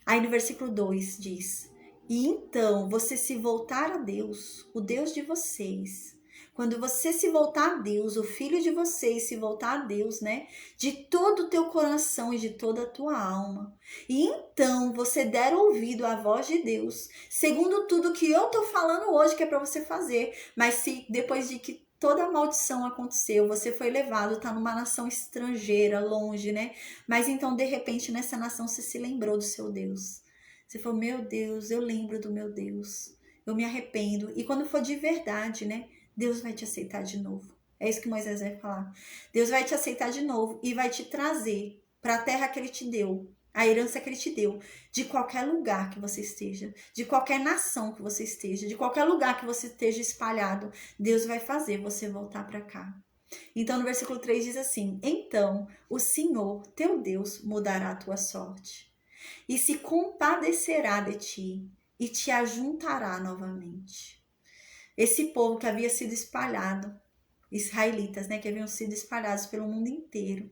A: Aí no versículo 2 diz, e então você se voltar a Deus, o Deus de vocês. Quando você se voltar a Deus, o filho de vocês se voltar a Deus, né? De todo o teu coração e de toda a tua alma. E então você der ouvido à voz de Deus, segundo tudo que eu tô falando hoje que é para você fazer. Mas se depois de que toda a maldição aconteceu, você foi levado, tá numa nação estrangeira, longe, né? Mas então, de repente, nessa nação você se lembrou do seu Deus. Você falou, meu Deus, eu lembro do meu Deus. Eu me arrependo. E quando for de verdade, né? Deus vai te aceitar de novo. É isso que Moisés vai falar. Deus vai te aceitar de novo e vai te trazer para a terra que ele te deu, a herança que ele te deu, de qualquer lugar que você esteja, de qualquer nação que você esteja, de qualquer lugar que você esteja espalhado, Deus vai fazer você voltar para cá. Então, no versículo 3 diz assim, então o Senhor, teu Deus, mudará a tua sorte e se compadecerá de ti e te ajuntará novamente. Esse povo que havia sido espalhado, israelitas, né, que haviam sido espalhados pelo mundo inteiro,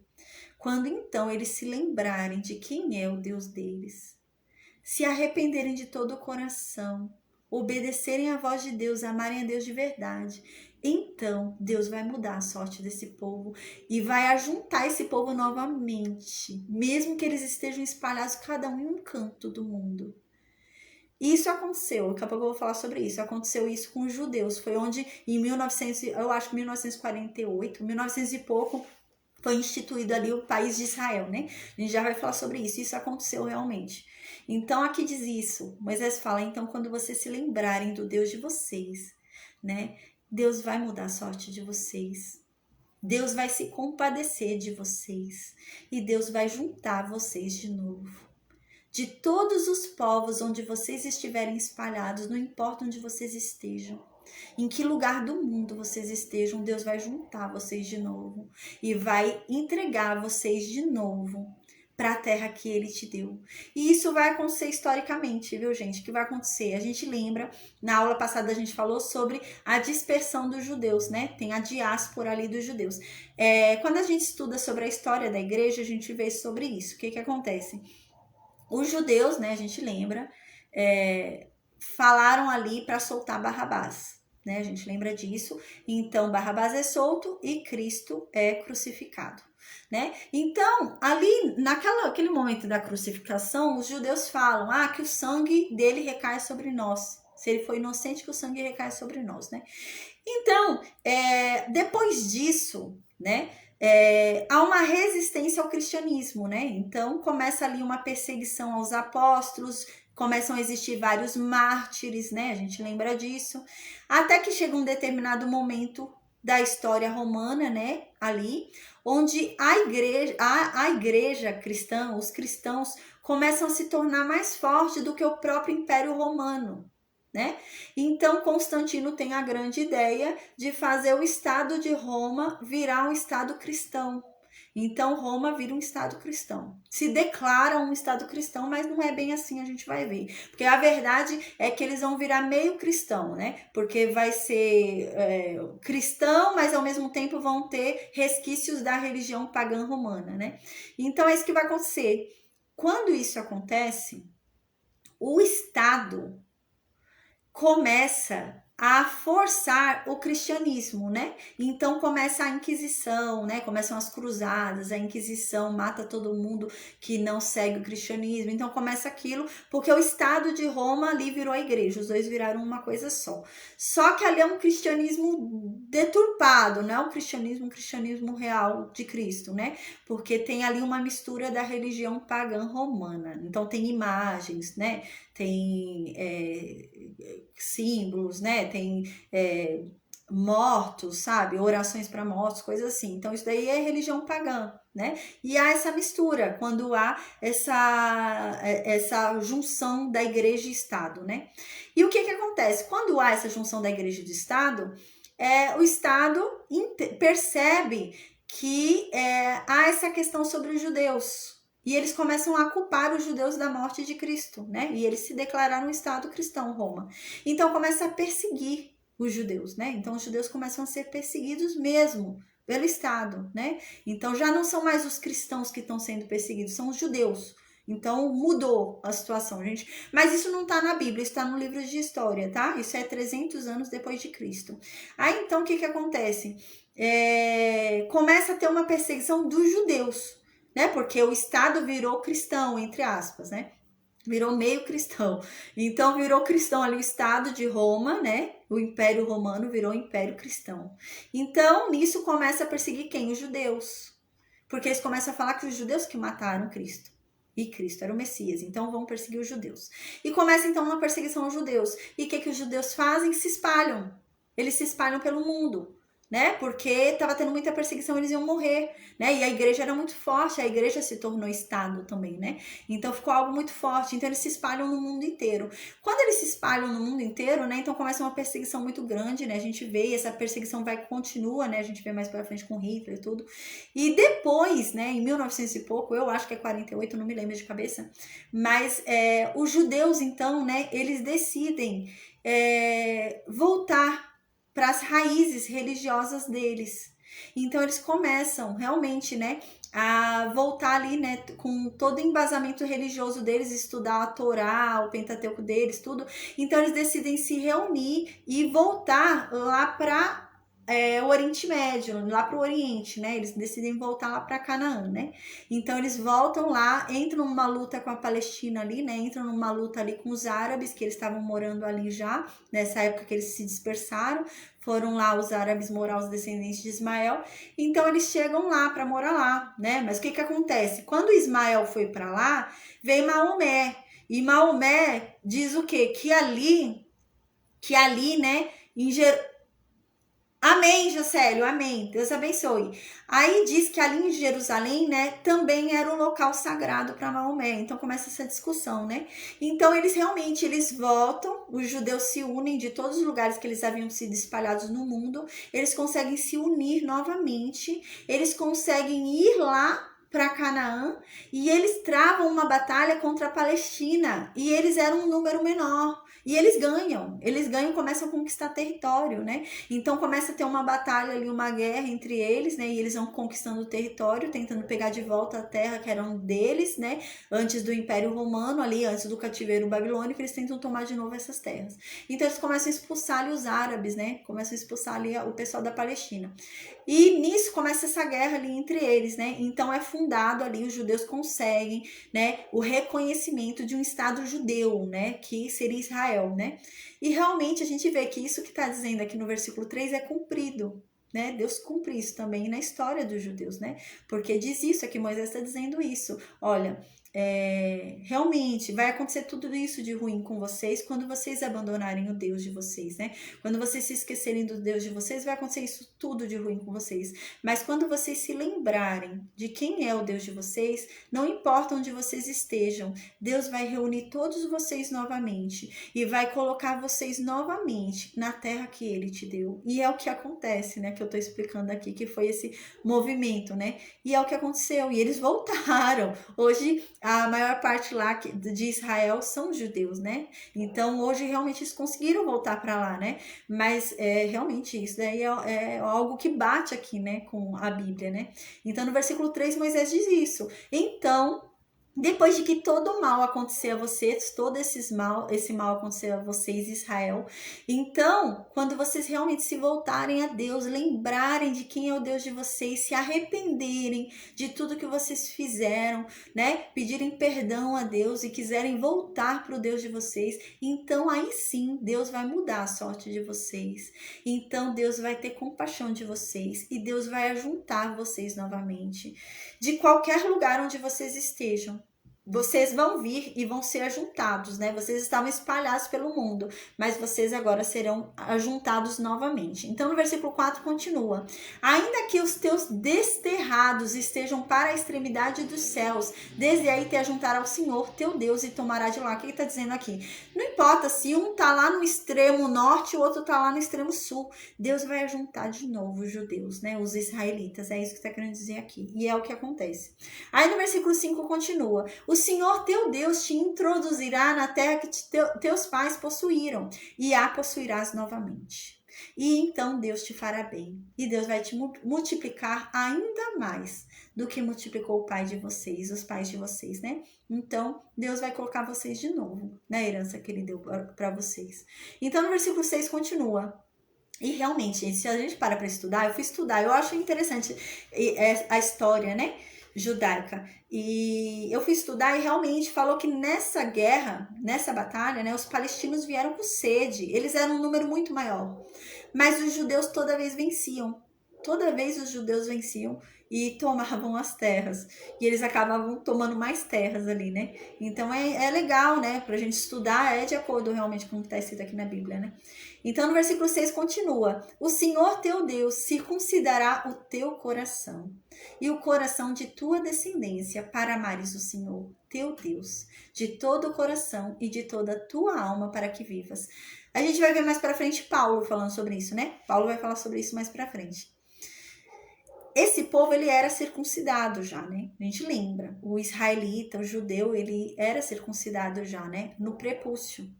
A: quando então eles se lembrarem de quem é o Deus deles, se arrependerem de todo o coração, obedecerem à voz de Deus, amarem a Deus de verdade, então Deus vai mudar a sorte desse povo e vai ajuntar esse povo novamente, mesmo que eles estejam espalhados cada um em um canto do mundo. Isso aconteceu, daqui a pouco eu vou falar sobre isso. Aconteceu isso com os judeus. Foi onde, em 1948, 1900 e pouco, foi instituído ali o país de Israel, né? A gente já vai falar sobre isso. Isso aconteceu realmente. Então, aqui diz isso. Moisés fala, então, quando vocês se lembrarem do Deus de vocês, né? Deus vai mudar a sorte de vocês. Deus vai se compadecer de vocês. E Deus vai juntar vocês de novo. De todos os povos onde vocês estiverem espalhados, não importa onde vocês estejam, em que lugar do mundo vocês estejam, Deus vai juntar vocês de novo e vai entregar vocês de novo para a terra que ele te deu. E isso vai acontecer historicamente, viu, gente? O que vai acontecer? A gente lembra, na aula passada a gente falou sobre a dispersão dos judeus, né? Tem a diáspora ali dos judeus. Quando a gente estuda sobre a história da igreja, a gente vê sobre isso. O que acontece? Os judeus, né, a gente lembra, falaram ali para soltar Barrabás, né? A gente lembra disso. Então, Barrabás é solto e Cristo é crucificado, né? Então, ali, naquele momento da crucificação, os judeus falam, que o sangue dele recai sobre nós. Se ele foi inocente, que o sangue recai sobre nós, né? Então, depois disso, né? Há uma resistência ao cristianismo, né? Então começa ali uma perseguição aos apóstolos, começam a existir vários mártires, né? A gente lembra disso, até que chega um determinado momento da história romana, né? Ali, onde a igreja cristã, os cristãos começam a se tornar mais forte do que o próprio Império Romano. Né? Então Constantino tem a grande ideia de fazer o Estado de Roma virar um Estado cristão. Então Roma vira um Estado cristão. Se declara um Estado cristão, mas não é bem assim, a gente vai ver. Porque a verdade é que eles vão virar meio cristão, né? Porque vai ser cristão, mas ao mesmo tempo vão ter resquícios da religião pagã romana, né? Então é isso que vai acontecer. Quando isso acontece, o Estado começa a forçar o cristianismo, né? Então começa a Inquisição, né? Começam as cruzadas, a Inquisição mata todo mundo que não segue o cristianismo. Então começa aquilo, porque o Estado de Roma ali virou a igreja, os dois viraram uma coisa só. Só que ali é um cristianismo deturpado, não é um cristianismo real de Cristo, né? Porque tem ali uma mistura da religião pagã romana. Então tem imagens, né? Tem símbolos, né? Tem mortos, sabe? Orações para mortos, coisas assim. Então isso daí é religião pagã, né? E há essa mistura quando há essa junção da igreja e Estado, né? E o que acontece? Quando há essa junção da igreja e do Estado, o Estado percebe que há essa questão sobre os judeus. E eles começam a culpar os judeus da morte de Cristo, né? E eles se declararam um Estado cristão, Roma. Então começa a perseguir os judeus, né? Então os judeus começam a ser perseguidos mesmo pelo Estado, né? Então já não são mais os cristãos que estão sendo perseguidos, são os judeus. Então mudou a situação, gente. Mas isso não está na Bíblia, isso está no livro de história, tá? Isso é 300 anos depois de Cristo. Aí então o que acontece? Começa a ter uma perseguição dos judeus, né? Porque o Estado virou cristão, entre aspas, né? Virou meio cristão. Então virou cristão ali o Estado de Roma, né? O Império Romano virou Império Cristão. Então nisso começa a perseguir quem? Os judeus. Porque eles começam a falar que os judeus que mataram Cristo. E Cristo era o Messias, então vão perseguir os judeus. E começa então uma perseguição aos judeus. E o que os judeus fazem? Se espalham. Eles se espalham pelo mundo, né? Porque estava tendo muita perseguição, eles iam morrer, né? E a igreja era muito forte, a igreja se tornou Estado também, né? Então ficou algo muito forte, então eles se espalham no mundo inteiro. Quando eles se espalham no mundo inteiro, né? Então começa uma perseguição muito grande, né? A gente vê, e essa perseguição continua, né? A gente vê mais pra frente com Hitler e tudo. E depois, né? Em 1900 e pouco, eu acho que é 48, não me lembro de cabeça, mas os judeus, então, né? Eles decidem voltar para as raízes religiosas deles. Então eles começam realmente, né, a voltar ali, né, com todo o embasamento religioso deles, estudar a Torá, o Pentateuco deles, tudo. Então eles decidem se reunir e voltar lá para o Oriente Médio, lá para o Oriente, né? Eles decidem voltar lá para Canaã, né? Então eles voltam lá, entram numa luta com a Palestina ali, né? Entram numa luta ali com os árabes, que eles estavam morando ali já, nessa época que eles se dispersaram. Foram lá os árabes morar os descendentes de Ismael. Então eles chegam lá para morar lá, né? Mas o que acontece? Quando Ismael foi para lá, veio Maomé. E Maomé diz o quê? Que ali, né, Amém, Jocélio, amém. Deus abençoe. Aí diz que ali em Jerusalém, né, também era um local sagrado para Maomé. Então começa essa discussão, né? Então eles voltam, os judeus se unem de todos os lugares que eles haviam sido espalhados no mundo. Eles conseguem se unir novamente. Eles conseguem ir lá para Canaã e eles travam uma batalha contra a Palestina. E eles eram um número menor. E eles ganham, começam a conquistar território, né? Então começa a ter uma batalha ali, uma guerra entre eles, né? E eles vão conquistando o território, tentando pegar de volta a terra que era deles, né? Antes do Império Romano, ali, antes do cativeiro babilônico, eles tentam tomar de novo essas terras. Então eles começam a expulsar ali os árabes, né? Começam a expulsar ali o pessoal da Palestina. E nisso começa essa guerra ali entre eles, né? Então é fundado ali, os judeus conseguem, né, o reconhecimento de um Estado judeu, né, que seria Israel, né? E realmente a gente vê que isso que está dizendo aqui no versículo 3 é cumprido, né? Deus cumpre isso também na história dos judeus, né? Porque diz isso aqui, Moisés está dizendo isso. Olha, realmente vai acontecer tudo isso de ruim com vocês quando vocês abandonarem o Deus de vocês, né? Quando vocês se esquecerem do Deus de vocês, vai acontecer isso tudo de ruim com vocês. Mas quando vocês se lembrarem de quem é o Deus de vocês, não importa onde vocês estejam, Deus vai reunir todos vocês novamente e vai colocar vocês novamente na terra que Ele te deu. E é o que acontece, né? Que eu tô explicando aqui, que foi esse movimento, né? E é o que aconteceu. E eles voltaram. Hoje, a maior parte lá de Israel são judeus, né? Então, hoje, realmente, eles conseguiram voltar para lá, né? Mas, realmente, isso daí é algo que bate aqui, né? Com a Bíblia, né? Então, no versículo 3, Moisés diz isso. Então, depois de que todo o mal acontecer a vocês, todo esse mal acontecer a vocês, Israel, então, quando vocês realmente se voltarem a Deus, lembrarem de quem é o Deus de vocês, se arrependerem de tudo que vocês fizeram, né? Pedirem perdão a Deus e quiserem voltar para o Deus de vocês, então aí sim Deus vai mudar a sorte de vocês. Então Deus vai ter compaixão de vocês e Deus vai ajuntar vocês novamente. De qualquer lugar onde vocês estejam, vocês vão vir e vão ser ajuntados, né? Vocês estavam espalhados pelo mundo, mas vocês agora serão ajuntados novamente. Então, no versículo 4 continua: ainda que os teus desterrados estejam para a extremidade dos céus, desde aí te ajuntará ao Senhor teu Deus e tomará de lá. O que ele está dizendo aqui? Não importa se um está lá no extremo norte e o outro está lá no extremo sul, Deus vai ajuntar de novo os judeus, né? Os israelitas, é isso que está querendo dizer aqui. E é o que acontece. Aí no versículo 5 continua: o Senhor teu Deus te introduzirá na terra que teus pais possuíram, e a possuirás novamente. E então Deus te fará bem, e Deus vai te multiplicar ainda mais do que multiplicou o pai de vocês, os pais de vocês, né? Então Deus vai colocar vocês de novo na herança que Ele deu para vocês. Então no versículo 6 continua: e realmente, se a gente para estudar, eu fui estudar, eu acho interessante a história, né, judaica. E eu fui estudar e realmente falou que nessa guerra, nessa batalha, né, os palestinos vieram com sede. Eles eram um número muito maior. Mas os judeus toda vez venciam. Toda vez os judeus venciam e tomavam as terras. E eles acabavam tomando mais terras ali, né? Então é legal, né? Pra gente estudar, é de acordo realmente com o que está escrito aqui na Bíblia, né? Então no versículo 6 continua: o Senhor teu Deus circuncidará o teu coração e o coração de tua descendência para amares o Senhor teu Deus de todo o coração e de toda a tua alma para que vivas. A gente vai ver mais para frente Paulo falando sobre isso, né? Paulo vai falar sobre isso mais para frente. Esse povo, ele era circuncidado já, né? A gente lembra. O israelita, o judeu, ele era circuncidado já, né? No prepúcio.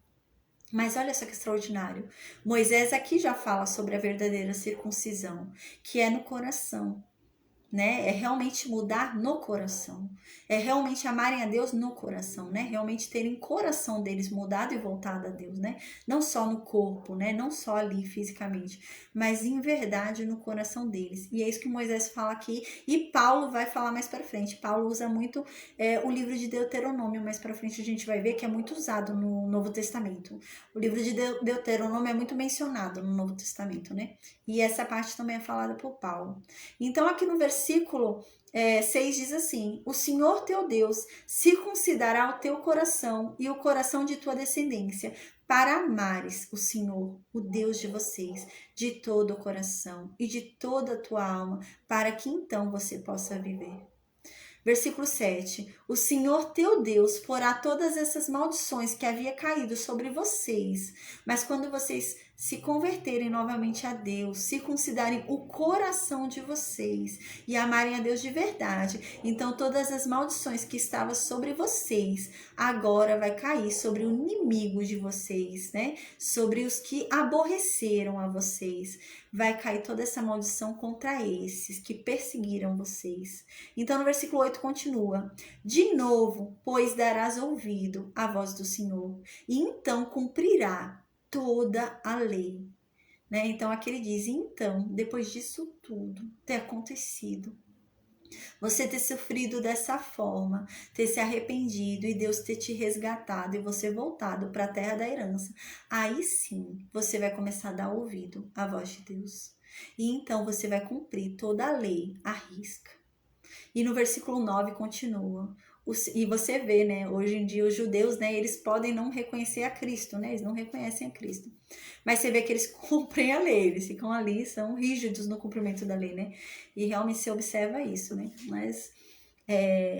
A: Mas olha só que extraordinário. Moisés aqui já fala sobre a verdadeira circuncisão, que é no coração, né? É realmente mudar no coração. É realmente amarem a Deus no coração, né? Realmente terem o coração deles mudado e voltado a Deus, né? Não só no corpo, né? Não só ali fisicamente, mas em verdade no coração deles. E é isso que Moisés fala aqui e Paulo vai falar mais para frente. Paulo usa muito o livro de Deuteronômio, mais para frente a gente vai ver que é muito usado no Novo Testamento. O livro de Deuteronômio é muito mencionado no Novo Testamento, né? E essa parte também é falada por Paulo. Então aqui no versículo 6 diz assim: o Senhor teu Deus circuncidará o teu coração e o coração de tua descendência, para amares o Senhor, o Deus de vocês, de todo o coração e de toda a tua alma, para que então você possa viver. Versículo 7. O Senhor teu Deus porá todas essas maldições que havia caído sobre vocês, mas quando vocês se converterem novamente a Deus, circuncidarem o coração de vocês e amarem a Deus de verdade, então todas as maldições que estavam sobre vocês agora vai cair sobre o inimigo de vocês, né? Sobre os que aborreceram a vocês. Vai cair toda essa maldição contra esses que perseguiram vocês. Então no versículo 8 continua: de novo, pois darás ouvido à voz do Senhor, e então cumprirá toda a lei, né? Então aqui ele diz: então, depois disso tudo ter acontecido, você ter sofrido dessa forma, ter se arrependido e Deus ter te resgatado e você voltado para a terra da herança, aí sim você vai começar a dar ouvido à voz de Deus. E então você vai cumprir toda a lei à risca. E no versículo 9 continua: E você vê, né, hoje em dia os judeus, né, eles podem não reconhecer a Cristo, né, eles não reconhecem a Cristo. Mas você vê que eles cumprem a lei, eles ficam ali, são rígidos no cumprimento da lei, né? E realmente se observa isso, né? Mas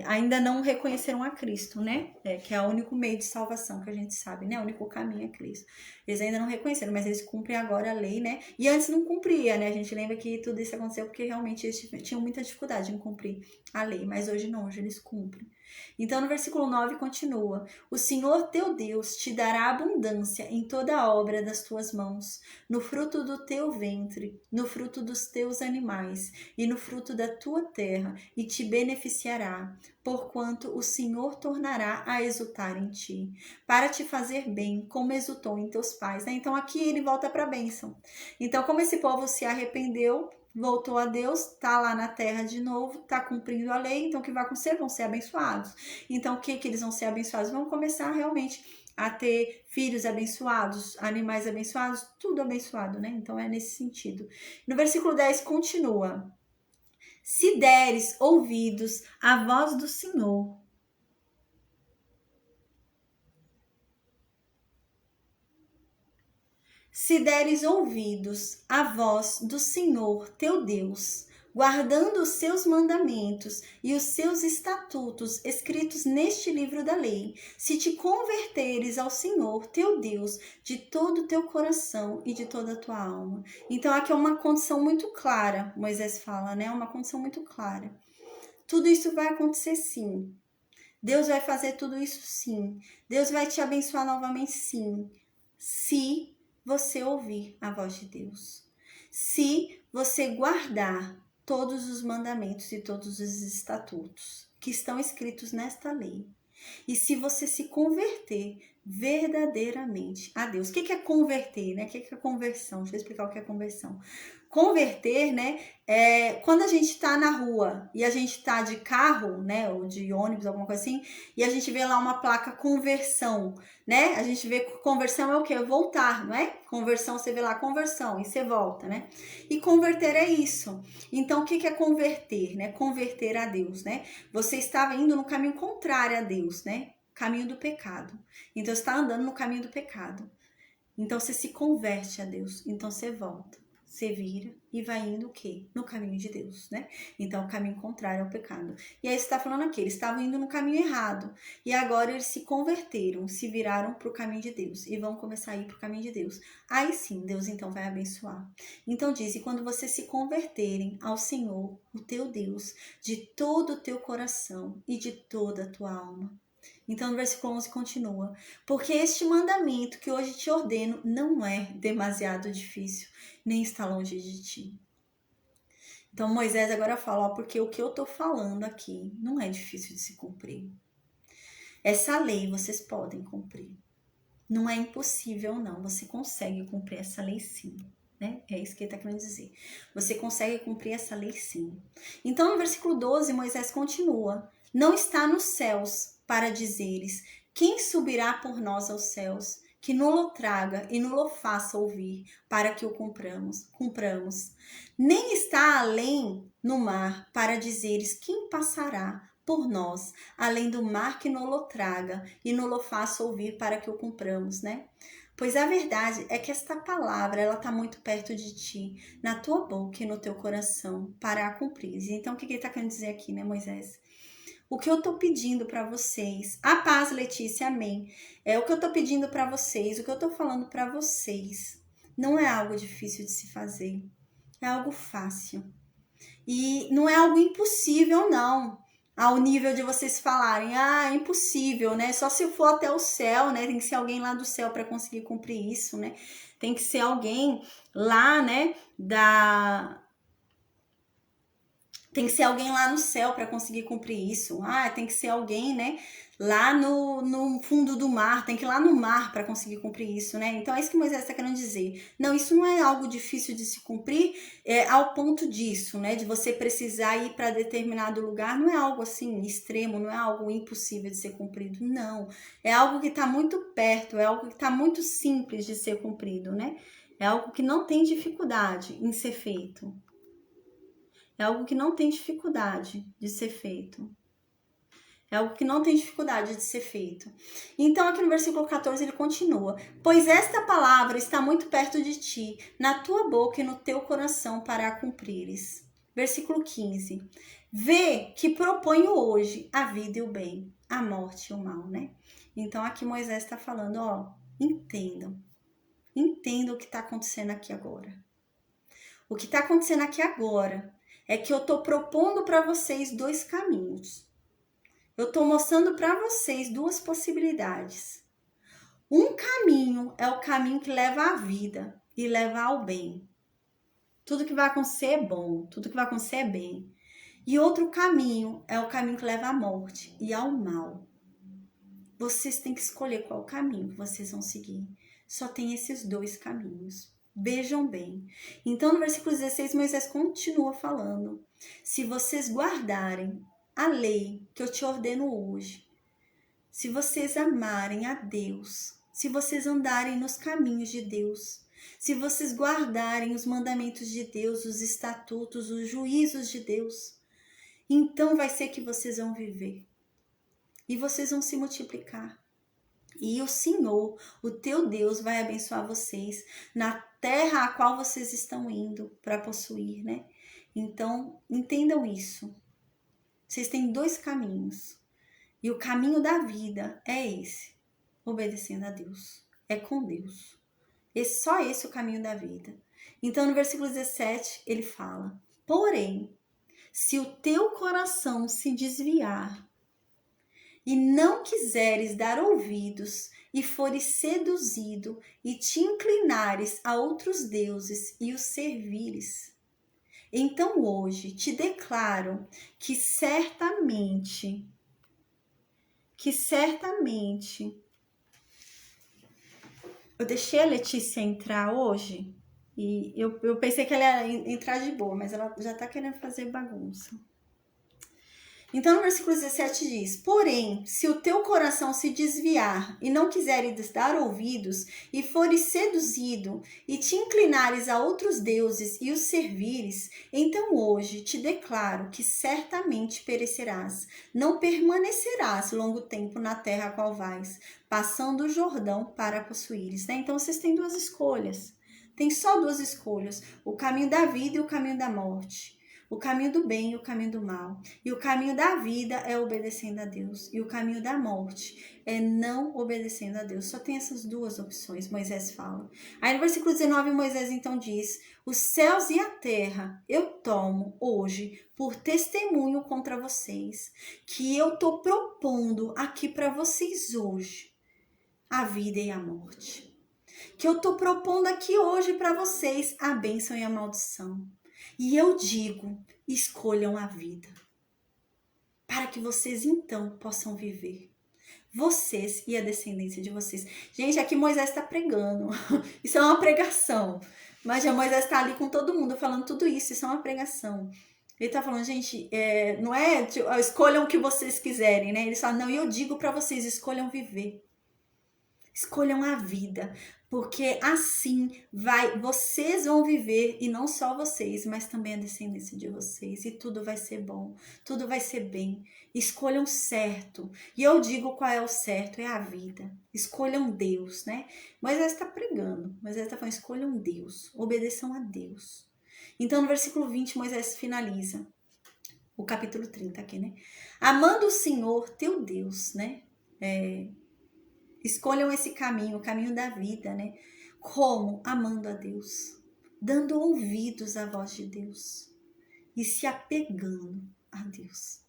A: ainda não reconheceram a Cristo, né? Que é o único meio de salvação que a gente sabe, né? O único caminho é Cristo. Eles ainda não reconheceram, mas eles cumprem agora a lei, né? E antes não cumpria, né? A gente lembra que tudo isso aconteceu porque realmente eles tinham muita dificuldade em cumprir a lei, mas hoje não, hoje eles cumprem. Então no versículo 9 continua: o Senhor teu Deus te dará abundância em toda a obra das tuas mãos, no fruto do teu ventre, no fruto dos teus animais e no fruto da tua terra, e te beneficiará, porquanto o Senhor tornará a exultar em ti, para te fazer bem, como exultou em teus pais. Né? Então aqui ele volta para a bênção. Então, como esse povo se arrependeu, voltou a Deus, tá lá na terra de novo, tá cumprindo a lei, então o que vai acontecer? Vão ser abençoados. Então, o que eles vão ser abençoados? Vão começar realmente a ter filhos abençoados, animais abençoados, tudo abençoado, né? Então, é nesse sentido. No versículo 10 continua: se deres ouvidos à voz do Senhor, se deres ouvidos à voz do Senhor teu Deus, guardando os seus mandamentos e os seus estatutos escritos neste livro da lei, se te converteres ao Senhor teu Deus de todo o teu coração e de toda a tua alma. Então aqui é uma condição muito clara, Moisés fala, né? Uma condição muito clara. Tudo isso vai acontecer sim. Deus vai fazer tudo isso sim. Deus vai te abençoar novamente sim. Se você ouvir a voz de Deus. Se você guardar todos os mandamentos e todos os estatutos que estão escritos nesta lei. E se você se converter verdadeiramente a Deus. O que é converter, né? O que é conversão? Deixa eu explicar o que é conversão. Converter, né? É quando a gente tá na rua e a gente tá de carro, né? Ou de ônibus, alguma coisa assim, e a gente vê lá uma placa conversão, né? A gente vê que conversão é o quê? Voltar, não é? Conversão, você vê lá conversão e você volta, né? E converter é isso. Então, o que é converter, né? Converter a Deus, né? Você estava indo no caminho contrário a Deus, né? Caminho do pecado. Então, você está andando no caminho do pecado. Então, você se converte a Deus. Então, você volta. Você vira e vai indo o quê? No caminho de Deus, né? Então, o caminho contrário ao pecado. E aí, você está falando aqui, eles estavam indo no caminho errado. E agora, eles se converteram, se viraram para o caminho de Deus. E vão começar a ir para o caminho de Deus. Aí sim, Deus então vai abençoar. Então, diz, e quando vocês se converterem ao Senhor, o teu Deus, de todo o teu coração e de toda a tua alma. Então, no versículo 11 continua: porque este mandamento que hoje te ordeno não é demasiado difícil, nem está longe de ti. Então, Moisés agora fala, ó, porque o que eu tô falando aqui não é difícil de se cumprir. Essa lei vocês podem cumprir. Não é impossível, não. Você consegue cumprir essa lei sim. Né? É isso que ele está querendo dizer. Você consegue cumprir essa lei sim. Então, no versículo 12, Moisés continua: não está nos céus para dizeres: quem subirá por nós aos céus, que nulo traga e nulo faça ouvir, para que o cumpramos. Nem está além no mar para dizeres: quem passará por nós, além do mar que nulo traga e nulo faça ouvir, para que o cumpramos, né? Pois a verdade é que esta palavra, ela está muito perto de ti, na tua boca e no teu coração, para a cumprir. Então, o que ele está querendo dizer aqui, né, Moisés? O que eu estou pedindo para vocês, a paz, Letícia, amém. É o que eu estou pedindo para vocês, o que eu estou falando para vocês, não é algo difícil de se fazer, é algo fácil. E não é algo impossível, não. Ao nível de vocês falarem, é impossível, né? Só se for até o céu, né? Tem que ser alguém lá do céu para conseguir cumprir isso, né? Tem que ser alguém lá, né? Tem que ser alguém lá no céu para conseguir cumprir isso. Tem que ser alguém, né? Lá no fundo do mar, tem que ir lá no mar para conseguir cumprir isso, né? Então é isso que Moisés está querendo dizer. Não, isso não é algo difícil de se cumprir ao ponto disso, né? De você precisar ir para determinado lugar, não é algo assim extremo, não é algo impossível de ser cumprido, não. É algo que está muito perto, é algo que está muito simples de ser cumprido, né? É algo que não tem dificuldade em ser feito. É algo que não tem dificuldade de ser feito. É algo que não tem dificuldade de ser feito. Então, aqui no versículo 14, ele continua. Pois esta palavra está muito perto de ti, na tua boca e no teu coração, para a cumprires. Versículo 15. Vê que proponho hoje a vida e o bem, a morte e o mal, né? Então, aqui Moisés está falando, ó, entendam o que está acontecendo aqui agora. O que está acontecendo aqui agora é que eu estou propondo para vocês 2 caminhos. Eu estou mostrando para vocês 2 possibilidades. Um caminho é o caminho que leva à vida e leva ao bem. Tudo que vai acontecer é bom, tudo que vai acontecer é bem. E outro caminho é o caminho que leva à morte e ao mal. Vocês têm que escolher qual caminho que vocês vão seguir. Só tem esses 2 caminhos. Vejam bem. Então, no versículo 16, Moisés continua falando. Se vocês guardarem a lei que eu te ordeno hoje, se vocês amarem a Deus, se vocês andarem nos caminhos de Deus, se vocês guardarem os mandamentos de Deus, os estatutos, os juízos de Deus, então vai ser que vocês vão viver. E vocês vão se multiplicar. E o Senhor, o teu Deus, vai abençoar vocês na terra a qual vocês estão indo para possuir, né? Então, entendam isso. Vocês têm 2 caminhos. E o caminho da vida é esse. Obedecendo a Deus. É com Deus. Só esse é o caminho da vida. Então, no versículo 17, ele fala: porém, se o teu coração se desviar e não quiseres dar ouvidos, e fores seduzido, e te inclinares a outros deuses e os servires, então hoje te declaro que certamente, eu deixei a Letícia entrar hoje, e eu pensei que ela ia entrar de boa, mas ela já tá querendo fazer bagunça. Então, no versículo 17 diz: porém, se o teu coração se desviar e não quiseres dar ouvidos, e fores seduzido, e te inclinares a outros deuses e os servires, então hoje te declaro que certamente perecerás, não permanecerás longo tempo na terra a qual vais, passando o Jordão para possuíres. Né? Então, vocês têm 2 escolhas. Tem só 2 escolhas: o caminho da vida e o caminho da morte. O caminho do bem e o caminho do mal. E o caminho da vida é obedecendo a Deus. E o caminho da morte é não obedecendo a Deus. Só tem essas 2 opções, Moisés fala. Aí no versículo 19, Moisés então diz: os céus e a terra eu tomo hoje por testemunho contra vocês, que eu estou propondo aqui para vocês hoje a vida e a morte. Que eu estou propondo aqui hoje para vocês a bênção e a maldição. E eu digo, escolham a vida, para que vocês então possam viver. Vocês e a descendência de vocês. Gente, aqui Moisés está pregando. Isso é uma pregação. Mas já Moisés está ali com todo mundo falando tudo isso. Isso é uma pregação. Ele está falando, gente, não é escolham o que vocês quiserem, né? Ele fala, não, eu digo para vocês, escolham viver. Escolham a vida, porque assim vocês vão viver, e não só vocês, mas também a descendência de vocês, e tudo vai ser bom, tudo vai ser bem. Escolham certo, e eu digo qual é o certo, é a vida. Escolham Deus, né? Moisés está pregando, Moisés está falando, escolham Deus, obedeçam a Deus. Então no versículo 20, Moisés finaliza o capítulo 30 aqui, né? Amando o Senhor, teu Deus, né? Escolham esse caminho, o caminho da vida, né? Como? Amando a Deus, dando ouvidos à voz de Deus e se apegando a Deus,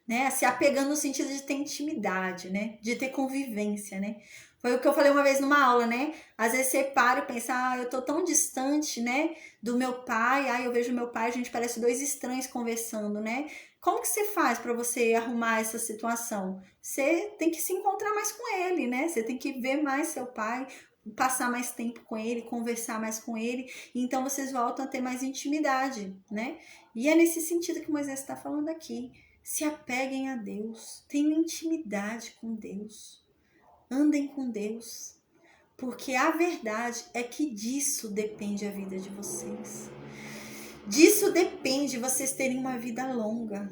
A: né? Se apegando no sentido de ter intimidade, né? De ter convivência, né? Foi o que eu falei uma vez numa aula, né? Às vezes você para e pensa, eu tô tão distante, né? Do meu pai, eu vejo meu pai, a gente parece 2 estranhos conversando, né? Como que você faz para você arrumar essa situação? Você tem que se encontrar mais com ele, né? Você tem que ver mais seu pai, passar mais tempo com ele, conversar mais com ele. Então, vocês voltam a ter mais intimidade, né? E é nesse sentido que Moisés está falando aqui. Se apeguem a Deus, tenham intimidade com Deus. Andem com Deus. Porque a verdade é que disso depende a vida de vocês. Disso depende vocês terem uma vida longa.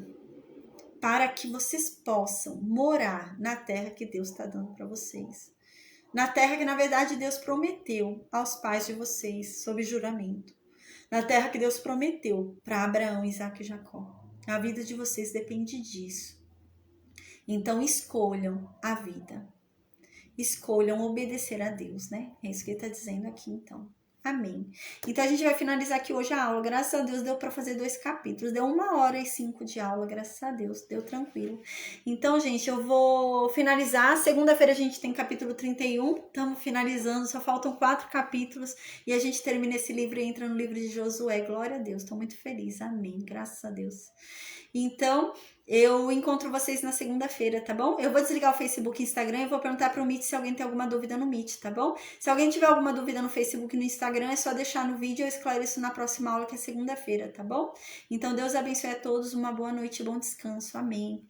A: para que vocês possam morar na terra que Deus está dando para vocês. Na terra que, na verdade, Deus prometeu aos pais de vocês, sob juramento. Na terra que Deus prometeu para Abraão, Isaac e Jacó. A vida de vocês depende disso. Então, escolham a vida. Escolham obedecer a Deus, né? É isso que ele está dizendo aqui, então. Amém. Então, a gente vai finalizar aqui hoje a aula. Graças a Deus, deu para fazer 2 capítulos. Deu 1h05 de aula, graças a Deus. Deu tranquilo. Então, gente, eu vou finalizar. Segunda-feira a gente tem capítulo 31. Estamos finalizando. Só faltam 4 capítulos. E a gente termina esse livro e entra no livro de Josué. Glória a Deus. Estou muito feliz. Amém. Graças a Deus. Então, eu encontro vocês na segunda-feira, tá bom? Eu vou desligar o Facebook e Instagram e vou perguntar pro Meet se alguém tem alguma dúvida no Meet, tá bom? Se alguém tiver alguma dúvida no Facebook e no Instagram, é só deixar no vídeo, eu esclareço na próxima aula, que é segunda-feira, tá bom? Então, Deus abençoe a todos, uma boa noite e bom descanso. Amém.